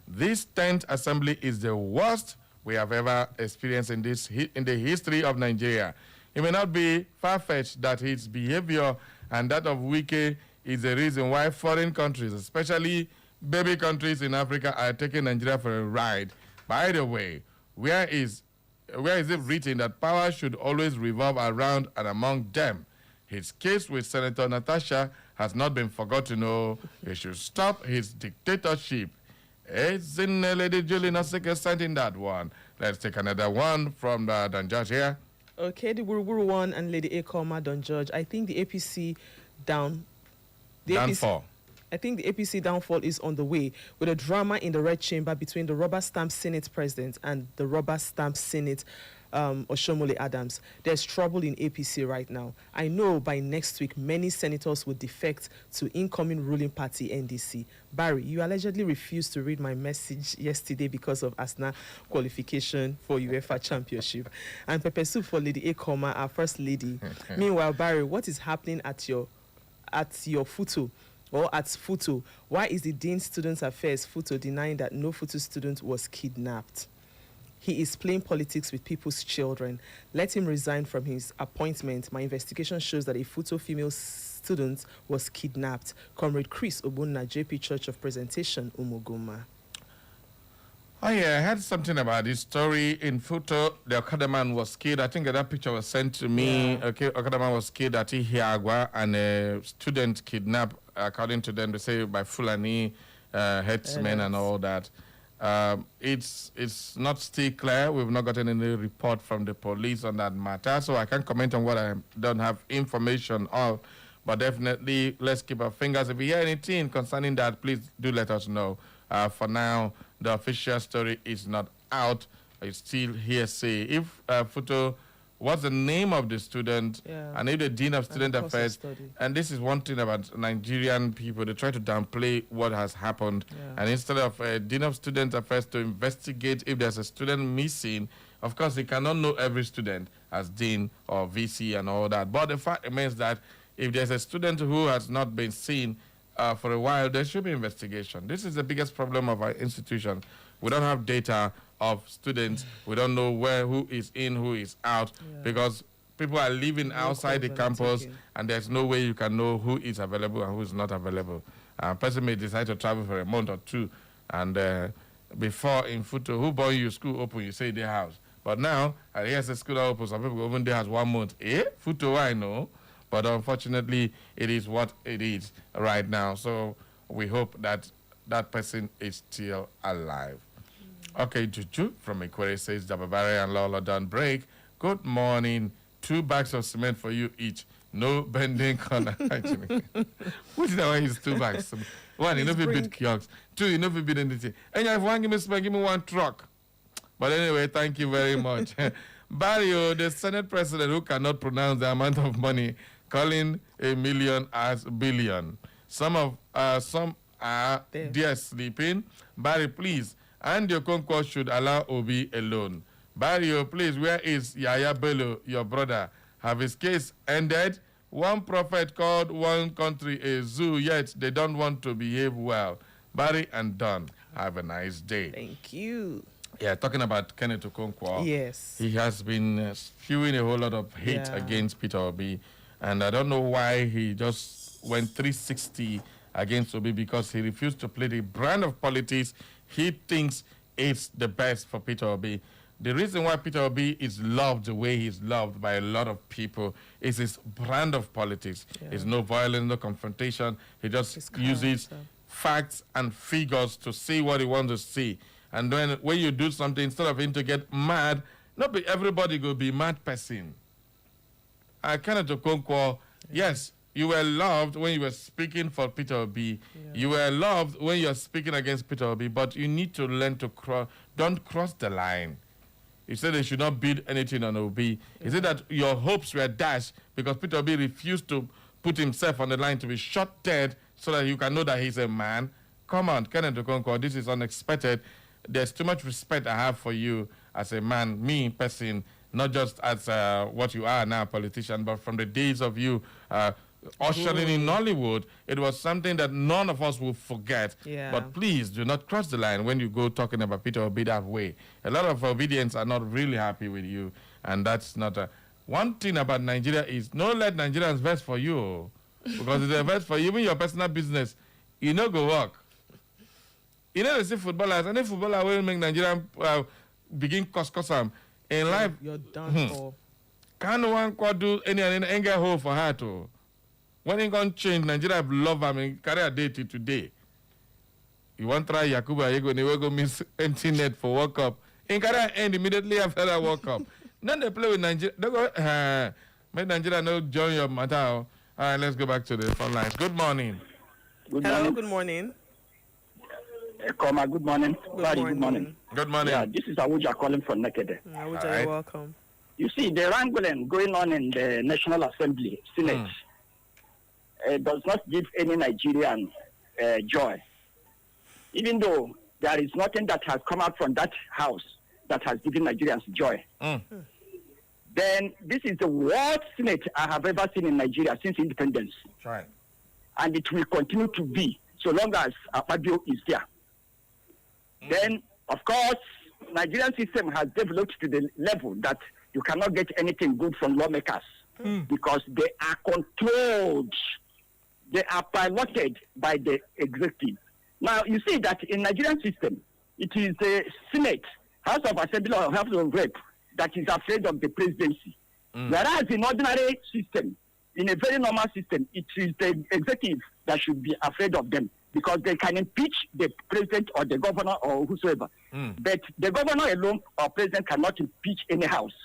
This 10th assembly is the worst we have ever experienced in the history of Nigeria. It may not be far-fetched that his behavior and that of Wike is the reason why foreign countries, especially baby countries in Africa, are taking Nigeria for a ride. By the way, where is it written that power should always revolve around and among them? His case with Senator Natasha has not been forgotten. No, he should stop his dictatorship. It's in Lady Julie Nasika sent in that one. Let's take another one from Don George here. Okay, the Guru one and Lady Akoma, Don George. I think the APC downfall. I think the APC downfall is on the way, with a drama in the Red Chamber between the rubber stamp Senate President and the rubber stamp Senate Oshomole Adams. There's trouble in APC right now. I know by next week, many senators will defect to incoming ruling party NDC. Barry, you allegedly refused to read my message yesterday because of ASNA qualification for UEFA Championship. And Pepe Soup for Lady Akoma, our First Lady. Meanwhile, Barry, what is happening at your FUTO? Or at FUTO, why is the Dean Students Affairs FUTO denying that no FUTO student was kidnapped? He is playing politics with people's children. Let him resign from his appointment. My investigation shows that a FUTO female students was kidnapped. Comrade Chris Obunna, JP Church of Presentation, Umugoma. Oh yeah, I heard something about this story in Futo. The Okada man was killed. I think that picture was sent to me. Yeah. Okay, Okada man was killed at Ihiagwa, and a student kidnapped, according to them, they say by Fulani headsmen and all that. It's not still clear. We've not gotten any report from the police on that matter, so I can't comment on what I don't have information on. But definitely, let's keep our fingers. If you hear anything concerning that, please do let us know. For now, the official story is not out. It's still hearsay. If Futo, what's the name of the student? Yeah. And if the Dean of Student Affairs, study. and this is one thing about Nigerian people, they try to downplay what has happened. Yeah. And instead of Dean of Student Affairs to investigate if there's a student missing, of course, they cannot know every student as Dean or VC and all that. But the fact remains that if there's a student who has not been seen for a while, there should be investigation. This is the biggest problem of our institution. We don't have data of students. We don't know who is in, who is out, because people are living outside the campus, and there's no way you can know who is available and who is not available. A person may decide to travel for a month or two, and before in Futo, who born you, school open, you say their house. But now, here's the school open, some people open their house 1 month. Futo, I know. But unfortunately, it is what it is right now. So we hope that that person is still alive. Okay, Juju from Ikwere says, Dababare and Lola don't break. Good morning. 2 bags of cement for you each. No bending corner. Which is why he's 2 bags. 1, you know if you beat kiosks. 2, you know if you beat anything. And if one give me cement, give me 1 truck. But anyway, thank you very much. Barrio, the Senate president who cannot pronounce the amount of money, calling a million as billion. Some are there sleeping. Barry, please. And your concourse should allow Obi alone. Barry, please, where is Yaya Bello, your brother? Have his case ended? One prophet called one country a zoo, yet they don't want to behave well. Barry and Don, have a nice day. Thank you. Yeah, talking about Kenneth Okonkwo. Yes. He has been spewing a whole lot of hate against Peter Obi. And I don't know why he just went 360 against Obi, because he refused to play the brand of politics he thinks is the best for Peter Obi. The reason why Peter Obi is loved the way he's loved by a lot of people is his brand of politics. It's no violence, no confrontation. He just uses facts and figures to see what he wants to see. And when you do something, instead of him to get mad, not be everybody will be mad person. Kenneth Okonkwo, yes, you were loved when you were speaking for Peter Obi. You were loved when you're speaking against Peter Obi, but you need to learn to don't cross the line. You said they should not build anything on Obi. Is it that your hopes were dashed because Peter Obi refused to put himself on the line to be shot dead so that you can know that he's a man? Come on, Kenneth Okonkwo, this is unexpected. There's too much respect I have for you as a man, me, person, not just as what you are now, a politician, but from the days of you ushering in Nollywood, it was something that none of us will forget. But please do not cross the line when you go talking about Peter Obi that way. A lot of Obidians are not really happy with you, and that's not a... One thing about Nigeria is don't let Nigerians vex for you, because if they vex for you, even your personal business, you know go work. You know, they say footballers, and if footballer will make Nigeria begin custom in life. You're done for. Can one do any anger hole for her too? When it going to change, Nigeria love her, I mean, carry a day till today. You want to try Yakuba, you go to miss empty net for World Cup. In carry end immediately after that World Cup. Then they play with Nigeria. They go, make Nigeria no join your matter. All right, let's go back to the phone lines. Good morning. Hello, good morning. Koma, good morning. Good morning. Good morning. Yeah, this is Awuja calling from Nekede. Awuja, you're welcome. You see, the wrangling going on in the National Assembly, Senate, does not give any Nigerian joy. Even though there is nothing that has come out from that house that has given Nigerians joy. Then this is the worst Senate I have ever seen in Nigeria since independence. Right. And it will continue to be so long as Akpabio is there. Then, of course, Nigerian system has developed to the level that you cannot get anything good from lawmakers because they are controlled they are piloted by the executive. Now, you see that in Nigerian system, it is the Senate, House of Assembly or House of Rep that is afraid of the presidency. Whereas in ordinary system, in a very normal system, it is the executive that should be afraid of them because they can impeach the president or the governor or whosoever. But the governor alone or president cannot impeach any house.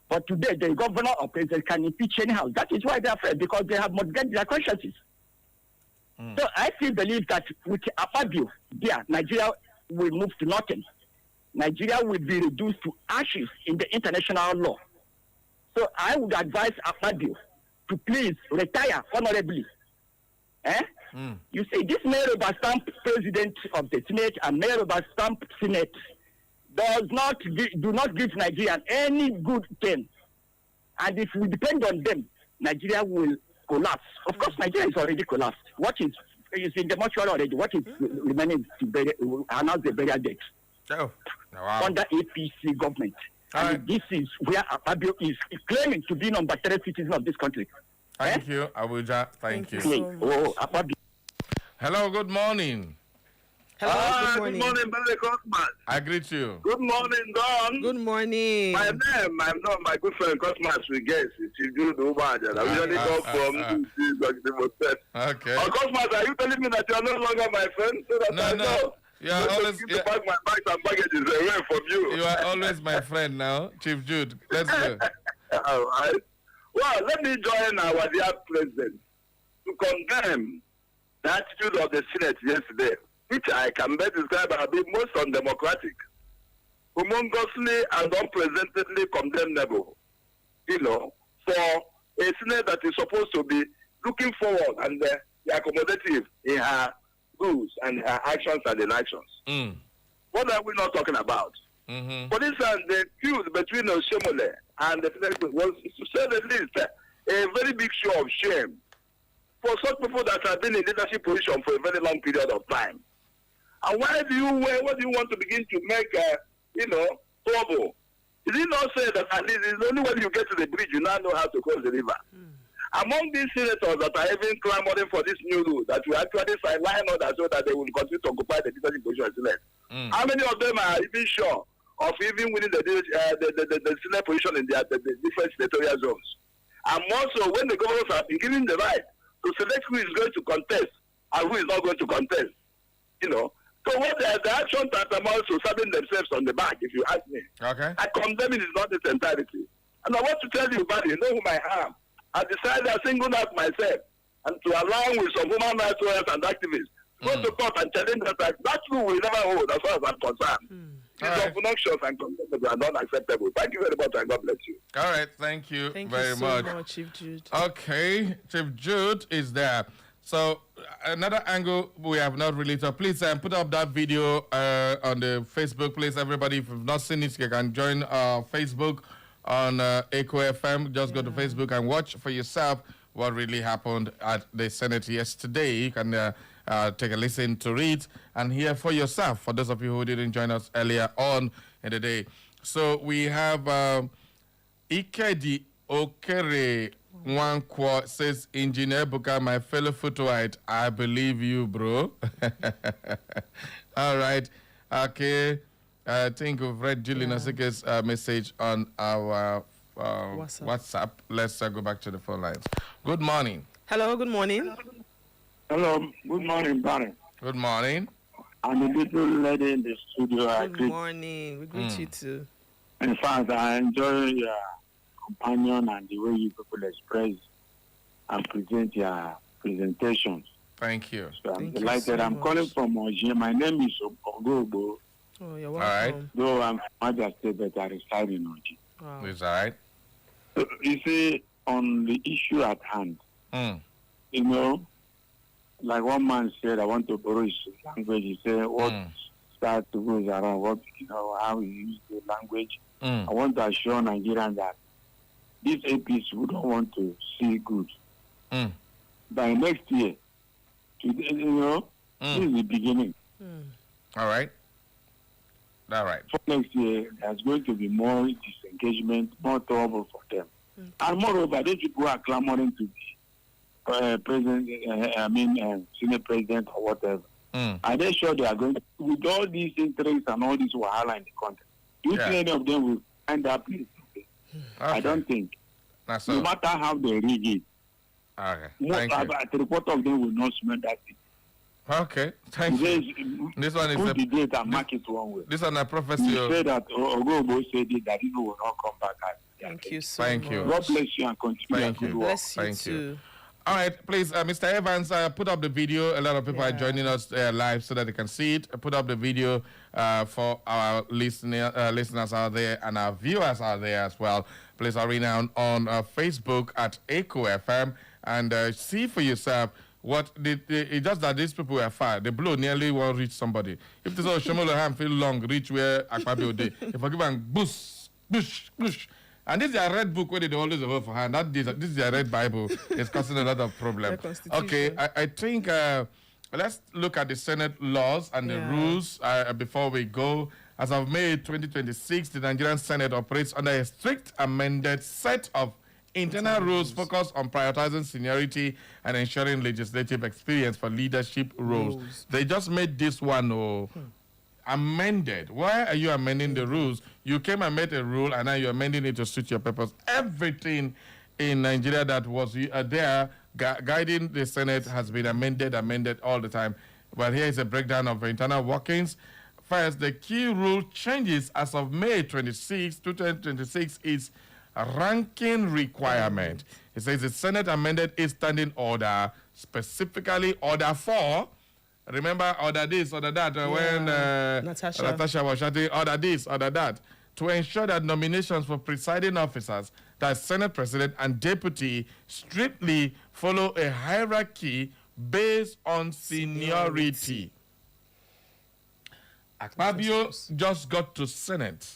But today, the governor or president can impeach any house. That is why they are afraid, because they have mortgaged their consciences. So I still believe that with Akpabio, Nigeria will move to nothing. Nigeria will be reduced to ashes in the international law. So I would advise Akpabio to please retire honorably. You see, this Mayor Stamp president of the Senate and Mayor Stamp Senate do not give Nigeria any good thing. And if we depend on them, Nigeria will collapse. Of course, Nigeria is already collapsed. What is in the mortuary already? What is remaining to announce the burial date? Under APC government. And this is where Akpabio is claiming to be number 3 citizen of this country. Thank you, Abuja. Thank you. So Akpabio. Hello, good morning. Hello, good morning, Brother Cosmas. I greet you. Good morning, Don. Good morning. My name, I'm not my good friend Cosmas, we guess. It's Jude Ubaja. I usually go from Okay. Cosmas, are you telling me that you are no longer my friend? So that I know. You are always to pack my bags and baggages away from you. You are always my friend now, Chief Jude. Let's go. All right. Well, let me join our dear president to condemn the attitude of the Senate yesterday, which I can best describe as being most undemocratic, humongously and unprecedentedly condemnable, for a Senate that is supposed to be looking forward and be accommodative in her rules and her actions and inactions. What are we not talking about? For instance, the feud between Oshomole and the Senate was, to say the least, a very big show of shame for such people that have been in leadership position for a very long period of time. And what do you want to begin to make, trouble? Is it not say that at least it's only when you get to the bridge you now know how to cross the river? Among these senators that are even clamoring for this new rule that will actually sideline others so that they will continue to occupy the leadership position in the Senate, how many of them are even sure of even winning the Senate position in the different senatorial zones? And more so when the governors have been given the right to select who is going to contest and who is not going to contest, So what the action that amounts to serving themselves on the back, if you ask me. Okay. I condemn it is not its entirety. And I want to tell you, buddy, you know whom I am. I decided to single out myself and to align with some human rights lawyers and activists to go to court and challenge that rule will never hold as far as I'm concerned. It's obnoxious and condemnable and unacceptable. Thank you very much and God bless you. All right, thank you very much. much. Chief Jude. Okay, Chief Jude is there. So another angle we have not released. Please put up that video on the Facebook. Please, everybody, if you've not seen it, you can join Facebook on Echo FM. Just go to Facebook and watch for yourself what really happened at the Senate yesterday. You can take a listen to it and hear for yourself, for those of you who didn't join us earlier on in the day. So we have Ikedi Okere Nwankwo says, Engineer Buka, my fellow photoite, I believe you, bro. All right. Okay. I think we've read Julie Nasike's message on our WhatsApp. Let's go back to the phone lines. Good morning. Hello, good morning. Hello, good morning, Barry. Good morning. And the little lady in the studio. Good morning. We greet you too. In fact, I enjoy your companion and the way you people express and present your presentations. Thank you. So I'm delighted. I'm calling from Oje. My name is Ogogo. Oh, you're welcome. All right. Though I'm from Maja State, but I reside in Oje. Wow. It's all right. So, you see, on the issue at hand, like one man said, I want to borrow his language. He said, what start to goes around, how we use the language. I want to assure Nigerians that these APs we don't want to see good. By next year, this is the beginning. All right. All right. For next year, there's going to be more disengagement, more trouble for them. And moreover, these people are clamoring to be president, Senate president or whatever, are they sure they are going to, with all these interests and all this wahala in the country? Do you think any of them will find that place? Okay. I don't think. No matter how they rig it, the report of them will not smell that thing. Okay, thank you. This one is put the date and mark it one way. This one a prophecy. You say that Ogobo said it, that he will not come back. Thank you so much. God bless you and continue. Thank you. Bless you Thank too. you. All right, please, Mr. Evans, put up the video. A lot of people are joining us live so that they can see it. Put up the video for our listeners out there and our viewers out there as well. Please hurry now on Facebook at Echo FM and see for yourself what it's just that these people were far. The blow nearly won't reach somebody. If this Shomolo hand feel long, reach where Akpabio did. If I give them bush. And this is a red book where they always have for hand. This is a red Bible. It's causing a lot of problems. Okay, I think let's look at the Senate laws and the rules before we go. As of May 2026, the Nigerian Senate operates under a strict amended set of internal rules focused on prioritizing seniority and ensuring legislative experience for leadership roles. They just made this one amended. Why are you amending the rules? You came and made a rule and now you're amending it to suit your purpose. Everything in Nigeria that was there guiding the Senate has been amended all the time. But here is a breakdown of internal workings. First, the key rule changes as of May 26, 2026 is a ranking requirement. It says the Senate amended its standing order, specifically Order 4. Remember, order this, order that, when Natasha was shouting, order this, order that, to ensure that nominations for presiding officers, that Senate President and Deputy, strictly follow a hierarchy based on seniority. Akpabio just got to Senate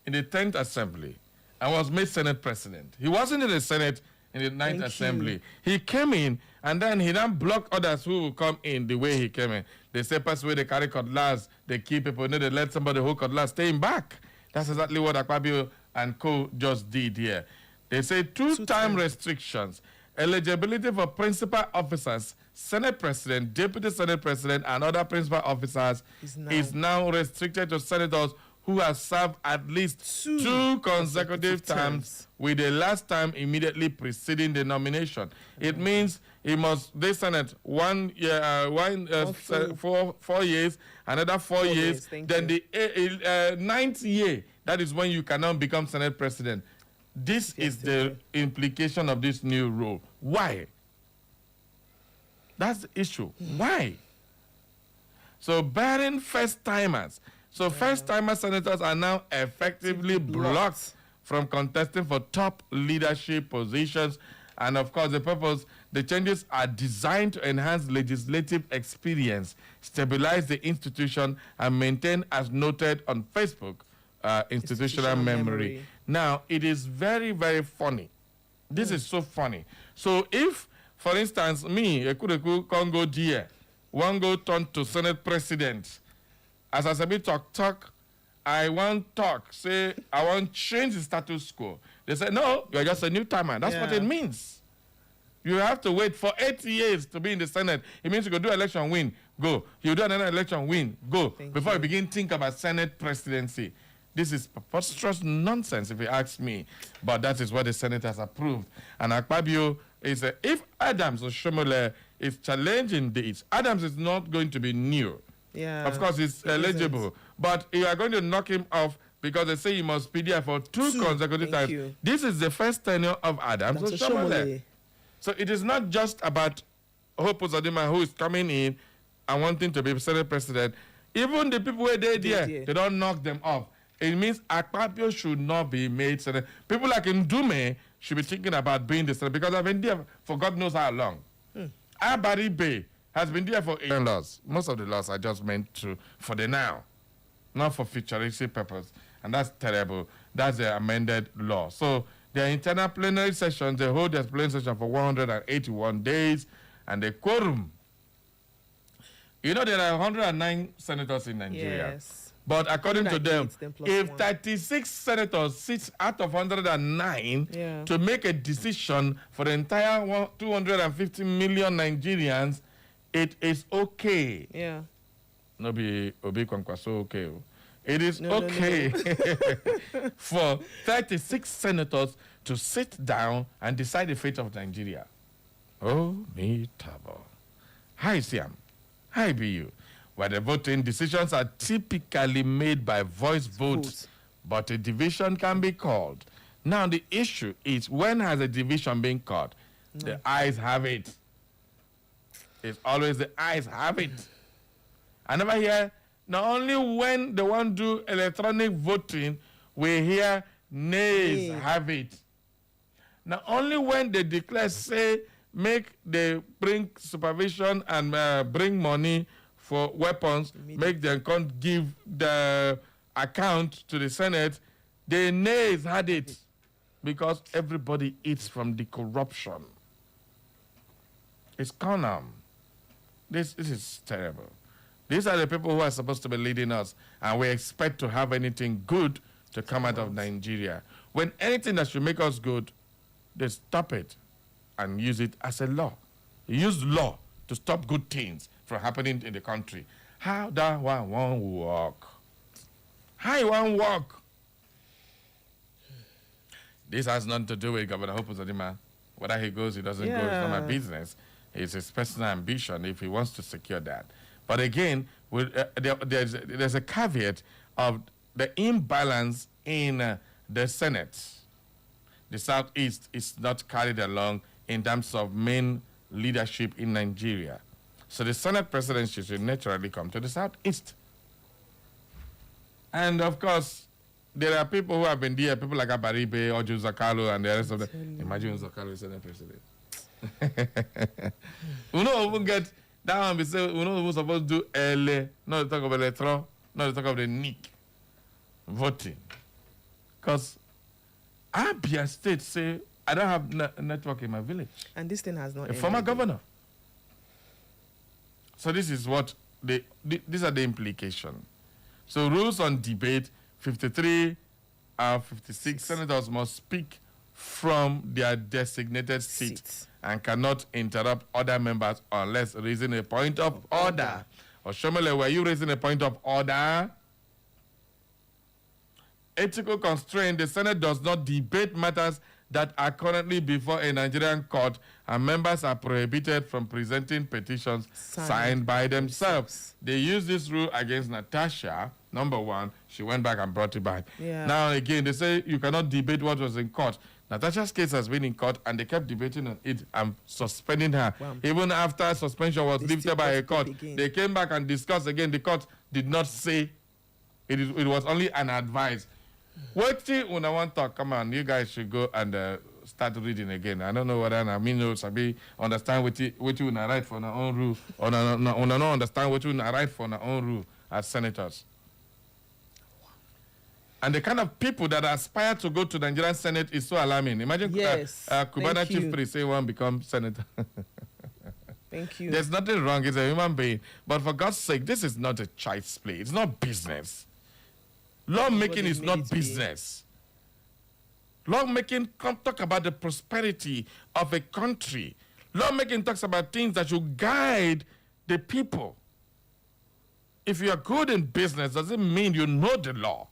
in the 10th Assembly and was made Senate President. He wasn't in the Senate in the 9th Assembly. He came in and then he then blocked others who will come in the way he came in. They say, pass away, they carry cutlass, they keep people, they let somebody who cutlass stay back. That's exactly what Akpabio and co just did here. They say two-time restrictions, eligibility for principal officers, Senate President, Deputy Senate President, and other principal officers is now restricted to senators who have served at least two consecutive terms with the last time immediately preceding the nomination. It means they Senate 1 year, 4 years, another 4 years, then the 9th year, that is when you cannot become Senate President. This is the implication of this new rule. Why? That's the issue. Why? So barring first-timers. So first-timer senators are now effectively blocked from contesting for top leadership positions. And of course, the changes are designed to enhance legislative experience, stabilize the institution, and maintain, as noted on Facebook, institutional memory. Now, it is very, very funny. This is so funny. So if, for instance, me, Ekureku Congo dear, one go turn to Senate President, as I said, talk, I want talk, say, I want change the status quo. They say, no, you're just a new timer. That's what it means. You have to wait for 8 years to be in the Senate. It means you go do election, win, go. You do another election, win, go. Before you begin think about Senate presidency. This is preposterous nonsense, if you ask me. But that is what the Senate has approved. And Akpabio is, if Adams or Shomole is challenging this, Adams is not going to be new. Yeah. Of course, he's eligible. But you are going to knock him off because they say he must be there for two consecutive times. This is the first tenure of Adams or Shomole. So it is not just about Hope Uzodimma who is coming in and wanting to be Senate President. Even the people who are there, they don't knock them off. It means Akpabio should not be made Senate. People like Ndume should be thinking about being the Senate because I've been there for God knows how long. Abari Bay has been there for 8 laws. Most of the laws are just meant for the now, not for futuristic purpose. And that's terrible. That's the amended law. So their internal plenary sessions, they hold their plenary session for 181 days, and the quorum. You know, there are 109 senators in Nigeria. Yes. But according to them, 108, if 1. 36 senators sit out of 109 to make a decision for the entire 250 million Nigerians, it is okay. Yeah. No be Obi Kwankwaso okay. It is okay for 36 senators to sit down and decide the fate of Nigeria. Oh, me tabo. Hi, Siam. Hi, BU. Where the voting decisions are typically made by voice votes, but a division can be called. Now, the issue is, when has a division been called? The ayes have it. It's always the ayes have it. I never hear, not only when they want to do electronic voting, we hear nays have it. Not only when they declare, say, they bring supervision and bring money for weapons, make them can't give the account to the Senate, the nays had it because everybody eats from the corruption. It's carnal. This is terrible. These are the people who are supposed to be leading us, and we expect to have anything good to come out of Nigeria. When anything that should make us good, they stop it and use it as a law. Use law to stop good things from happening in the country. How that one won't work? How it won't work? This has nothing to do with Governor Hope Uzodimma. Whether he goes, he doesn't go, it's not my business. It's his personal ambition if he wants to secure that. But again, there's a caveat of the imbalance in the Senate. The Southeast is not carried along in terms of main leadership in Nigeria. So the Senate presidency should naturally come to the Southeast. And of course, there are people who have been there, people like Abaribe, Oju Zakalo, and the rest of them. Imagine Zakalo is Senate president. We don't even get that one. We say we don't even supposed to do LA, not to talk of electoral, not to talk of the NIC voting. Because Abia State say, I don't have network in my village. And this thing has not A former governor. So this is what these are the implications. So rules on debate, 53 and 56 senators must speak from their designated seats and cannot interrupt other members unless raising a point of order. Oshomole, were you raising a point of order? Ethical constraint, the Senate does not debate matters that are currently before a Nigerian court, and members are prohibited from presenting petitions signed by themselves. They use this rule against Natasha. Number one, she went back and brought it back. Now again, they say you cannot debate what was in court. Natasha's case has been in court, and they kept debating on it and suspending her. Wow. Even after suspension was lifted by a court, they came back and discussed again. The court did not say it was only an advice. What do you want to talk? Come on, you guys should go and start reading again. I don't know whether I mean you sabi understand what you write for our own rule, or not understand what you write for our own rule as senators. And the kind of people that aspire to go to the Nigerian Senate is so alarming. Imagine Cubana Chief Priest say one become senator. Thank you. There's nothing wrong. It's a human being. But for God's sake, this is not a child's play. It's not business. Lawmaking is not business. Lawmaking talk about the prosperity of a country. Lawmaking talks about things that should guide the people. If you are good in business, doesn't mean you know the law.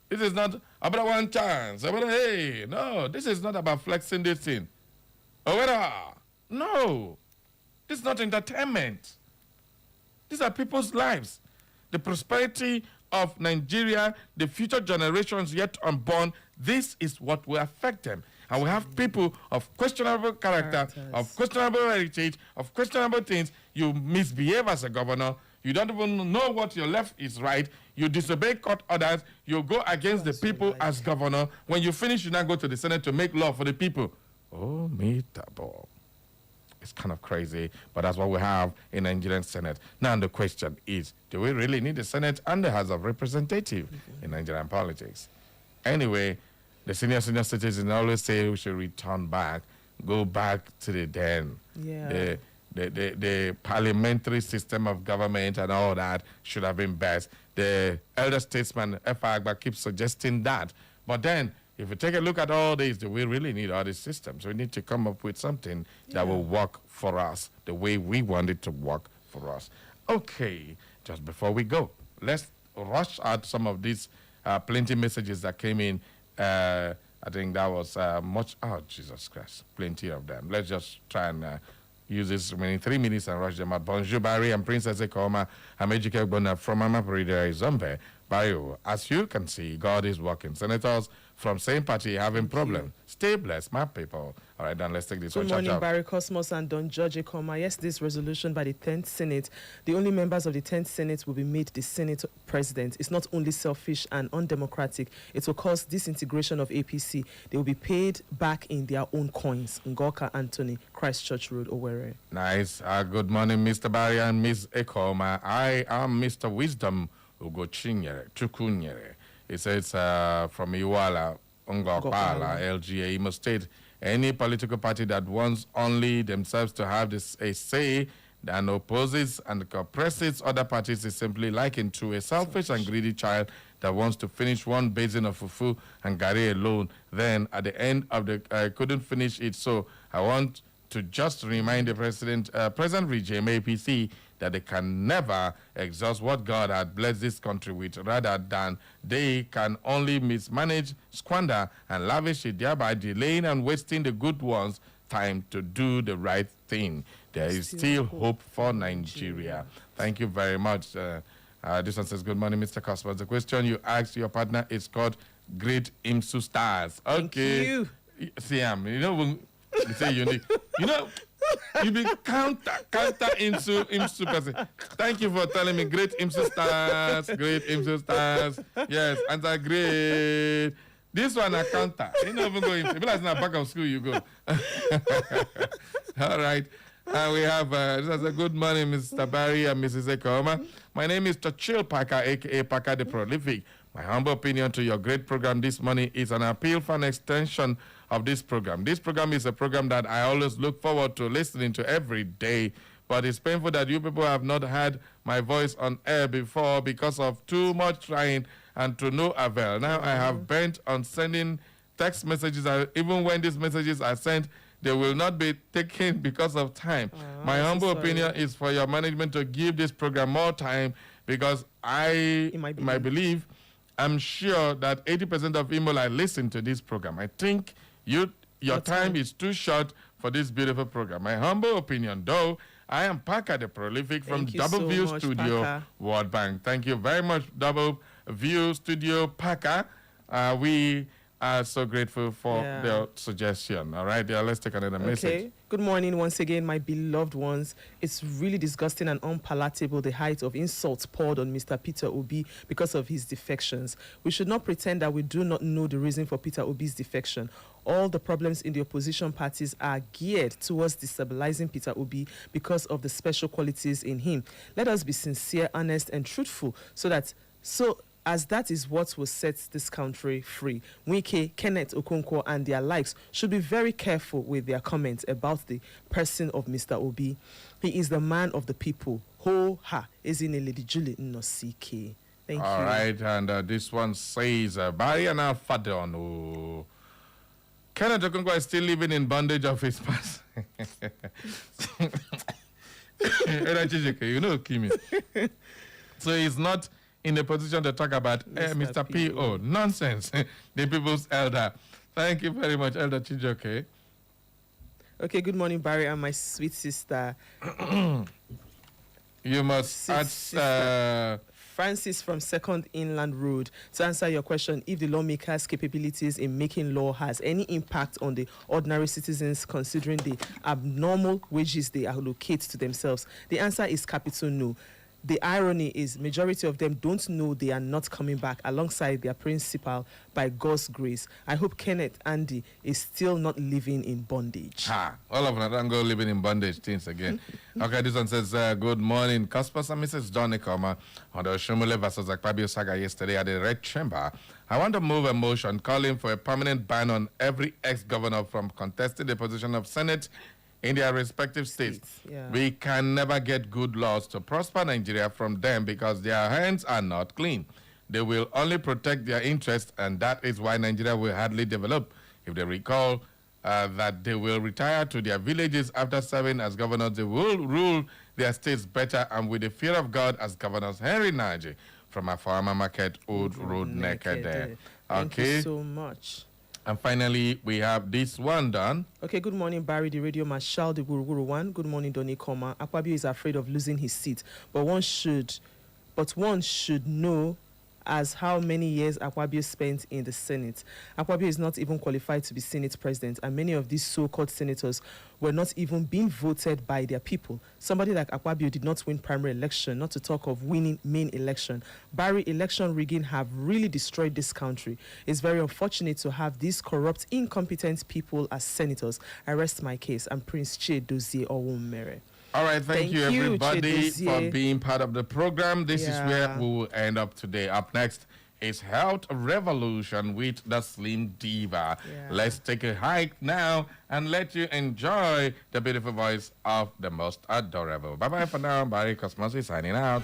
This is not about one chance. Hey, no, this is not about flexing this thing. No, this is not entertainment. These are people's lives. The prosperity of Nigeria, the future generations yet unborn, this is what will affect them. And we have people of questionable character, of questionable heritage, of questionable things. You misbehave as a governor. You don't even know what your left is right. You disobey court orders. You go against the people as governor. When you finish, you now go to the Senate to make law for the people. Oh, me tabo. It's kind of crazy, but that's what we have in the Nigerian Senate. Now the question is, do we really need the Senate and the House of Representatives in Nigerian politics? Anyway, the senior citizens always say we should return back, go back to the den. Yeah. the parliamentary system of government and all that should have been best. The elder statesman, F.I. Agba, keeps suggesting that. But then, if you take a look at all these, do we really need all these systems? We need to come up with something that will work for us the way we want it to work for us. Okay, just before we go, let's rush out some of these plenty messages that came in. I think that was Jesus Christ, plenty of them. Let's just try and use this remaining 3 minutes and rush them out. Bonjour, Barry and Princess Ekoma. I'm Ejike Bona from Mama Perida Izombe. Barry, as you can see, God is working. Senators from same party having problems. Stay blessed, my people. All right, then let's take this one. Good morning, Barry Cosmos and Don George Ekoma. Yes, this resolution by the 10th Senate, the only members of the 10th Senate will be made the Senate President. It's not only selfish and undemocratic, it will cause disintegration of APC. They will be paid back in their own coins. Ngoka Anthony, Christchurch Road, Owerri. Nice. Good morning, Mr. Barry and Ms. Ekoma. I am Mr. Wisdom Chukunyere. It says from Iwala, Ngokpala, LGA, Imo State, any political party that wants only themselves to have a say and opposes and oppresses other parties is simply likened to a selfish and greedy child that wants to finish one basin of fufu and gari alone. Then at the end of the, couldn't finish it. So I want to just remind the present regime, APC, that they can never exhaust what God had blessed this country with, rather than they can only mismanage, squander, and lavish it, thereby delaying and wasting the good ones' time to do the right thing. There is still hope for Nigeria. Thank you very much. This one says, good morning, Mr. Cosmos. The question you asked your partner is called Great IMSU Stars. Okay. Thank you. Siam, you know, when you say unique, you know, you be counter IMSU person. Thank you for telling me. Great IMSU Stars. Great IMSU Stars. Yes, answer great. This one a counter. You don't even go into. If it's not back of school, you go. All right. We have, this is a good morning, Mr. Barry and Mrs. Ekoma. My name is Chachil Parker, a.k.a. Parker the Prolific. My humble opinion to your great program this morning is an appeal for an extension of this program. This program is a program that I always look forward to listening to every day, but it's painful that you people have not had my voice on air before because of too much trying and to no avail. Now I have bent on sending text messages, even when these messages are sent, they will not be taken because of time. My humble opinion is for your management to give this program more time, because my belief, I'm sure that 80% of Imo listen to this program. I think your time is too short for this beautiful program. My humble opinion, though, I am Parker the Prolific from Double View Studio, Parker. World Bank. Thank you very much, Double View Studio, Parker. We are so grateful for the suggestion. All right, let's take another message. Good morning once again, my beloved ones. It's really disgusting and unpalatable, the height of insults poured on Mr. Peter Obi because of his defections. We should not pretend that we do not know the reason for Peter Obi's defection. All the problems in the opposition parties are geared towards destabilizing Peter Obi because of the special qualities in him. Let us be sincere, honest, and truthful, as that is what will set this country free. Wike, Kenneth Okonkwo, and their likes should be very careful with their comments about the person of Mr. Obi. He is the man of the people. Ho ha, Ezine Lady Julie Nosike. Thank you. All right, and this one says, Barry and Alfadon. Kenneth Okonkwo is still living in bondage of his past. You know, Kimi. So he's not in a position to talk about Mr. P.O. Nonsense. The people's elder. Thank you very much, Elder Chijoke. Okay, good morning, Barry, and my sweet sister. You must ask Francis from Second Inland Road to answer your question if the lawmakers' capabilities in making law has any impact on the ordinary citizens considering the abnormal wages they allocate to themselves. The answer is capital no. The irony is majority of them don't know they are not coming back alongside their principal by God's grace. I hope Kenneth Andy is still not living in bondage. All of them don't go living in bondage things again. Okay, this one says, good morning. Cospas and Mrs. Donikoma on the Shumule versus Akpabio saga yesterday at the Red Chamber. I want to move a motion calling for a permanent ban on every ex-governor from contesting the position of Senate in their respective states. Yeah. We can never get good laws to prosper Nigeria from them because their hands are not clean. They will only protect their interests, and that is why Nigeria will hardly develop. If they recall that they will retire to their villages after serving as governors, they will rule their states better and with the fear of God as governors. Henry Naji from Afama Market, Old Road Naked there. Thank you so much. And finally, we have this one done. Okay, good morning, Barry, the radio marshal, the Guru one. Good morning, Donny Koma. Akpabio is afraid of losing his seat, but one should know as how many years Akpabio spent in the Senate. Akpabio is not even qualified to be Senate president, and many of these so-called senators were not even being voted by their people. Somebody like Akpabio did not win primary election, not to talk of winning main election. Barry, election rigging have really destroyed this country. It's very unfortunate to have these corrupt, incompetent people as senators. I rest my case. I'm Prince Che Dozie Owumere. All right, thank you everybody for Chedozie. being part of the program. This is where we will end up today. Up next is Health Revolution with the Slim Diva. Let's take a hike now and let you enjoy the beautiful voice of the most adorable. Bye-bye for now. Barry Cosmosi signing out.